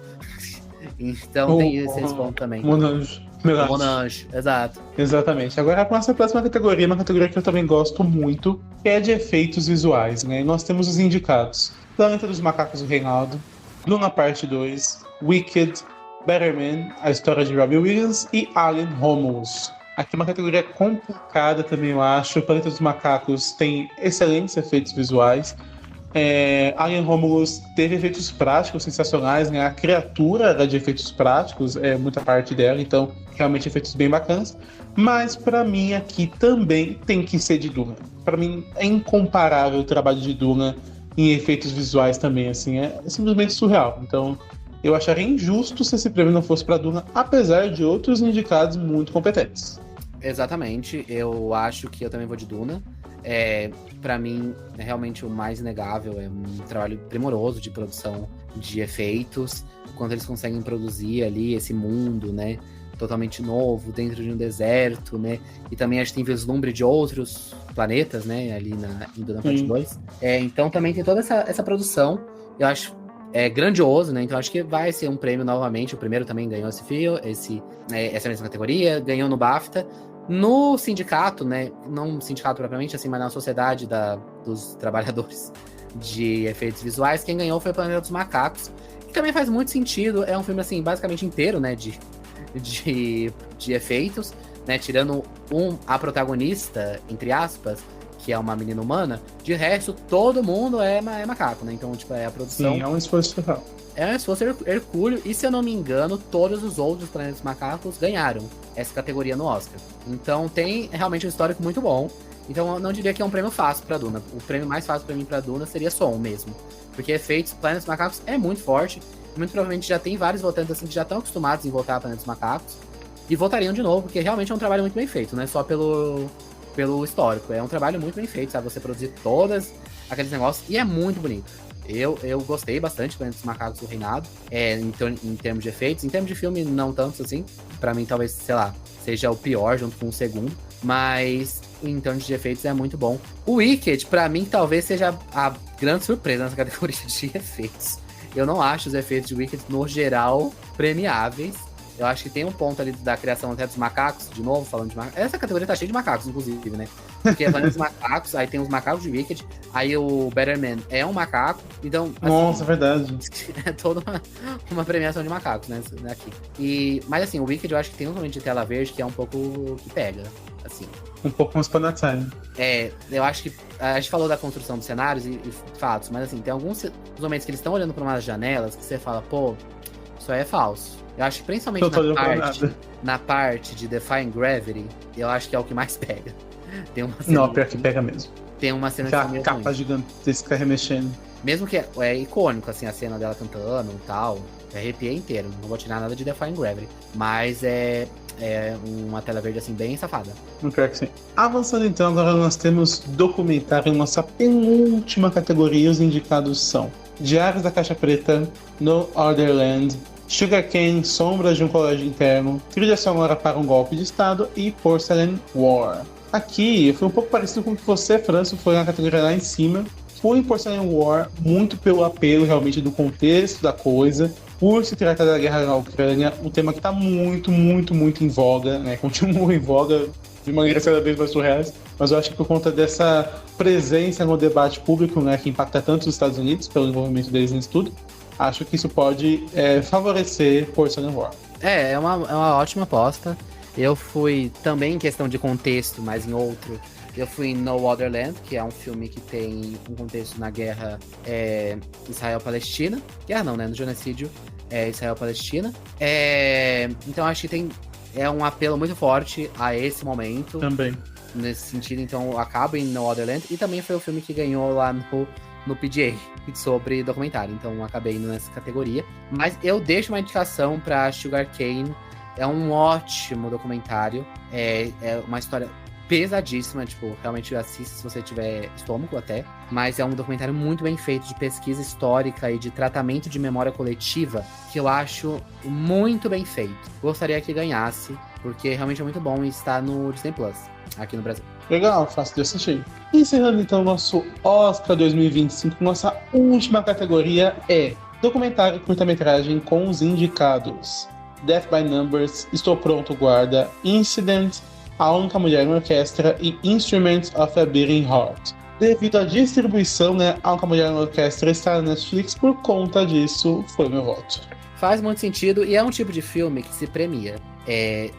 Então tem esse ponto também. Monange, exato. Exatamente. Agora a nossa próxima categoria, uma categoria que eu também gosto muito, que é de efeitos visuais, né? E nós temos os indicados: Planeta dos Macacos do Reinaldo, Duna Parte 2, Wicked, Better Man, A História de Robbie Williams e Alien Romulus. Aqui uma categoria complicada também, eu acho. O Planeta dos Macacos tem excelentes efeitos visuais. Alien Romulus teve efeitos práticos sensacionais, né? A criatura era de efeitos práticos, muita parte dela, então realmente efeitos bem bacanas. Mas pra mim aqui também tem que ser de Duna. Pra mim é incomparável o trabalho de Duna em efeitos visuais também, assim, é simplesmente surreal. Então eu acharia injusto se esse prêmio não fosse pra Duna, apesar de outros indicados muito competentes. Exatamente, eu acho que eu também vou de Duna. Pra mim, é realmente o mais inegável, é um trabalho primoroso de produção de efeitos, quando eles conseguem produzir ali esse mundo, né, totalmente novo, dentro de um deserto, né, e também a gente tem vislumbre de outros planetas, né, ali em Duna Parte 2. Então também tem toda essa produção, eu acho grandioso, né, então acho que vai ser um prêmio novamente. O primeiro também ganhou essa mesma categoria, ganhou no BAFTA. No sindicato, né, não sindicato propriamente assim, mas na sociedade dos trabalhadores de efeitos visuais, quem ganhou foi o Planeta dos Macacos, que também faz muito sentido. É um filme, assim, basicamente inteiro, né, de efeitos, né, tirando a protagonista, entre aspas, que é uma menina humana. De resto, todo mundo é macaco, né, então, tipo, a produção... Sim, é um esforço total. É um esforço hercúleo, e se eu não me engano, todos os outros Planetas Macacos ganharam essa categoria no Oscar. Então tem realmente um histórico muito bom. Então eu não diria que é um prêmio fácil pra Duna. O prêmio mais fácil pra mim pra Duna seria som mesmo. Porque efeitos Planetas Macacos é muito forte. Muito provavelmente já tem vários votantes assim que já estão acostumados em votar Planetas Macacos. E votariam de novo, porque realmente é um trabalho muito bem feito, não é só pelo histórico. É um trabalho muito bem feito, sabe? Você produzir todos aqueles negócios, e é muito bonito. Eu gostei bastante do Planeta dos Macacos do Reinado, em termos de efeitos. Em termos de filme, não tanto assim. Pra mim, talvez, sei lá, seja o pior junto com o segundo. Mas em termos de efeitos é muito bom. O Wicked, pra mim, talvez seja a grande surpresa nessa categoria de efeitos. Eu não acho os efeitos de Wicked, no geral, premiáveis. Eu acho que tem um ponto ali da criação até dos macacos, de novo, falando de macacos. Essa categoria tá cheia de macacos, inclusive, né? Porque falando dos macacos, aí tem os macacos de Wicked, aí o Better Man é um macaco, então... Assim, nossa, verdade. É toda uma premiação de macacos, né, aqui. Mas assim, o Wicked eu acho que tem um momento de tela verde que é um pouco que pega, assim. Um pouco mais panatai. Eu acho que a gente falou da construção dos cenários e fatos, mas assim, tem alguns momentos que eles estão olhando para umas janelas que você fala, pô, isso aí é falso. Eu acho que principalmente na parte de Defying Gravity, eu acho que é o que mais pega. Tem uma cena pior que pega mesmo. Tem uma cena que a capa gigantesca remexendo. Mesmo que é icônico, assim, a cena dela cantando e tal. Eu arrepiei inteiro. Não vou tirar nada de Defying Gravity. Mas é uma tela verde, assim, bem safada. Pior que sim. Avançando então, agora nós temos documentário em nossa penúltima categoria. Os indicados são Diários da Caixa Preta, No Other Land, Sugarcane, Sombras de um Colégio Interno, Trilha Sonora para um Golpe de Estado e Porcelain War. Aqui foi um pouco parecido com o que você, Franço, foi na categoria lá em cima. Foi em Porcelain War, muito pelo apelo realmente do contexto da coisa, por se tratar da guerra na Ucrânia, um tema que está muito, muito, muito em voga, né? Continua em voga de maneira cada vez mais surreal, mas eu acho que por conta dessa presença no debate público, né, que impacta tanto os Estados Unidos, pelo envolvimento deles nisso tudo, acho que isso pode favorecer Porcelain War. É uma ótima aposta. Eu fui também em questão de contexto, mas em outro. Eu fui em No Other Land, que é um filme que tem um contexto na guerra Israel-Palestina. Guerra não, né? No genocídio Israel-Palestina. Então acho que tem um apelo muito forte a esse momento. Também. Nesse sentido, então eu acabo em No Other Land. E também foi o filme que ganhou lá no PGA sobre documentário. Então acabei indo nessa categoria. Mas eu deixo uma indicação pra Sugarcane. É um ótimo documentário. É uma história pesadíssima. Tipo, realmente assista se você tiver estômago até. Mas é um documentário muito bem feito de pesquisa histórica e de tratamento de memória coletiva, que eu acho muito bem feito. Gostaria que ganhasse, porque realmente é muito bom e está no Disney Plus, aqui no Brasil. Legal, fácil de assistir. Encerrando então o nosso Oscar 2025, nossa última categoria é documentário e curta-metragem com os indicados: Death by Numbers, Estou Pronto, Guarda, Incident, A Única Mulher na Orquestra e Instruments of a Beating Heart. Devido à distribuição, né, A Única Mulher na Orquestra está na Netflix, por conta disso foi meu voto. Faz muito sentido e é um tipo de filme que se premia.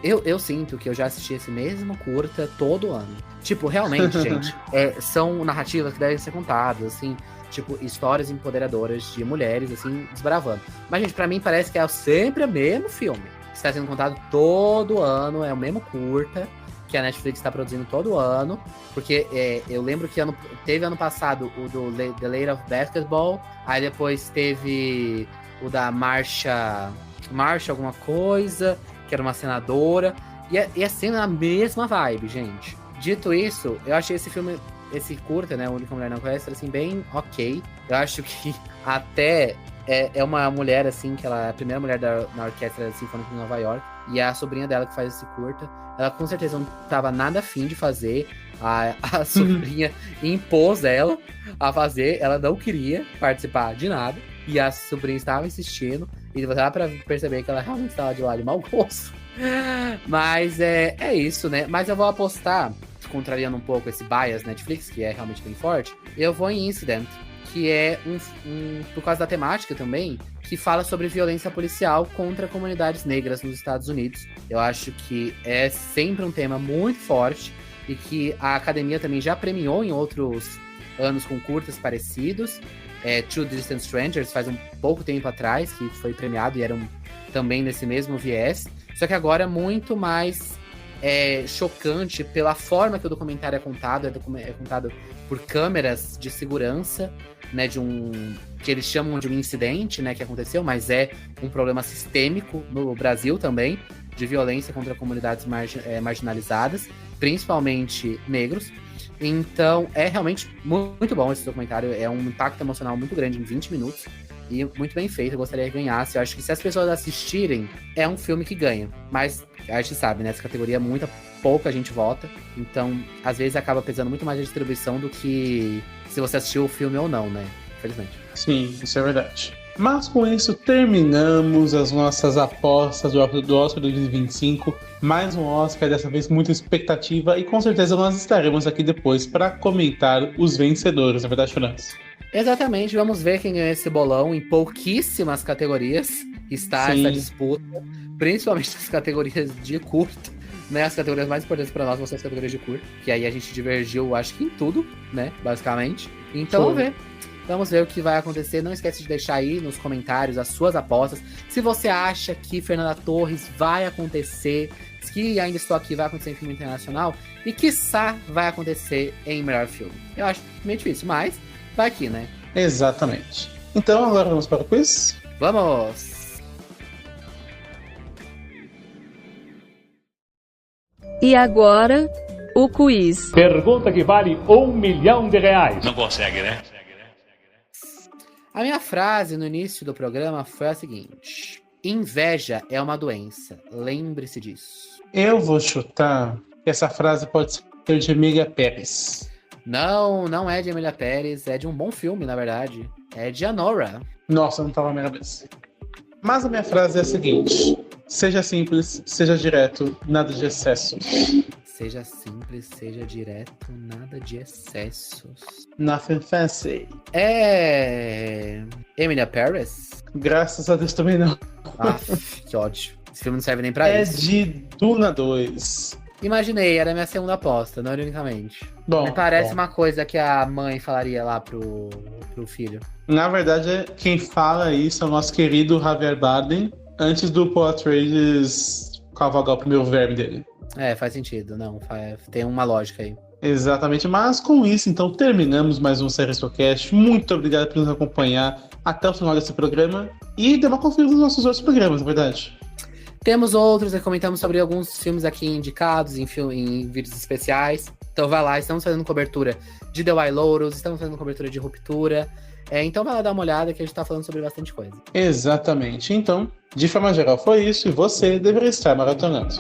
Eu sinto que eu já assisti esse mesmo curta todo ano. Tipo, realmente, gente, são narrativas que devem ser contadas, assim, tipo, histórias empoderadoras de mulheres, assim, desbravando. Mas, gente, pra mim parece que é sempre o mesmo filme. Está sendo contado todo ano, é o mesmo curta que a Netflix está produzindo todo ano. Porque eu lembro que teve ano passado o do The Lady of Basketball, aí depois teve o da Marsha alguma coisa, que era uma senadora, e é sendo a mesma vibe, gente. Dito isso, eu achei esse curta, né, A Única Mulher na Orquestra, assim, bem ok. Eu acho que até é uma mulher, assim, que ela é a primeira mulher na Orquestra Sinfônica de Nova York, e é a sobrinha dela que faz esse curta. Ela com certeza não estava nada afim de fazer, a sobrinha impôs ela a fazer, ela não queria participar de nada, e a sobrinha estava insistindo, e dá pra perceber que ela realmente estava de lá de mau gosto. Mas é isso, né? Mas eu vou apostar, contrariando um pouco esse bias Netflix, que é realmente bem forte, eu vou em Incident, que é por causa da temática também, que fala sobre violência policial contra comunidades negras nos Estados Unidos. Eu acho que é sempre um tema muito forte e que a academia também já premiou em outros anos com curtas parecidos. Two Distant Strangers, faz um pouco tempo atrás, que foi premiado e era também nesse mesmo viés. Só que agora é muito mais chocante pela forma que o documentário é contado. É contado por câmeras de segurança, né, que eles chamam de um incidente, né, que aconteceu, mas é um problema sistêmico no Brasil também, de violência contra comunidades marginalizadas, principalmente negros. Então, é realmente muito bom esse documentário. É um impacto emocional muito grande em 20 minutos. E muito bem feito. Eu gostaria que ganhasse. Eu acho que se as pessoas assistirem, é um filme que ganha. Mas a gente sabe, né? Essa categoria pouco a gente vota. Então, às vezes acaba pesando muito mais a distribuição do que se você assistiu o filme ou não, né? Infelizmente. Sim, isso é verdade. Mas com isso terminamos as nossas apostas do Oscar 2025. Mais um Oscar, dessa vez com muita expectativa. E com certeza nós estaremos aqui depois para comentar os vencedores, na verdade, França. Exatamente, vamos ver quem ganhou esse bolão em pouquíssimas categorias. Está Sim. essa disputa, principalmente nas categorias de curto, né? As categorias mais importantes para nós vão ser as categorias de curto, que aí a gente divergiu, acho que em tudo, né? Basicamente. Então vamos ver. Vamos ver o que vai acontecer. Não esquece de deixar aí nos comentários as suas apostas. Se você acha que Fernanda Torres vai acontecer, que Ainda Estou Aqui vai acontecer em filme internacional, e quiçá vai acontecer em melhor filme. Eu acho meio difícil, mas vai aqui, né? Exatamente. Então agora vamos para o quiz? Vamos! E agora, o quiz. Pergunta que vale R$1 milhão. Não consegue, né? A minha frase no início do programa foi a seguinte: inveja é uma doença, lembre-se disso. Eu vou chutar que essa frase pode ser de Emília Pérez. Não é de Emília Pérez, é de um bom filme, na verdade. É de Anora. Nossa, não estava na minha cabeça. Mas a minha frase é a seguinte: seja simples, seja direto, nada de excesso. Seja simples, seja direto, nada de excessos. Nothing fancy. É. Emília Pérez? Graças a Deus também não. Que ódio. Esse filme não serve nem pra É isso. de Duna 2. Imaginei, era a minha segunda aposta, não ironicamente. Bom, Me parece bom. uma coisa que a mãe falaria lá pro filho. Na verdade, quem fala isso é o nosso querido Javier Bardem, antes do Paul Atreides cavalgar o primeiro verme dele. É, faz sentido, não. Tem uma lógica aí. Exatamente, mas com isso, então, terminamos mais um Serestocast. Muito obrigado por nos acompanhar até o final desse programa e dê uma conferida nos nossos outros programas, na verdade. Temos outros, comentamos sobre alguns filmes aqui indicados em vídeos especiais. Então vai lá, estamos fazendo cobertura de The White Lotus, estamos fazendo cobertura de Ruptura. Então vai lá dar uma olhada que a gente tá falando sobre bastante coisa. Exatamente. Então, de forma geral foi isso e você deveria estar maratonando.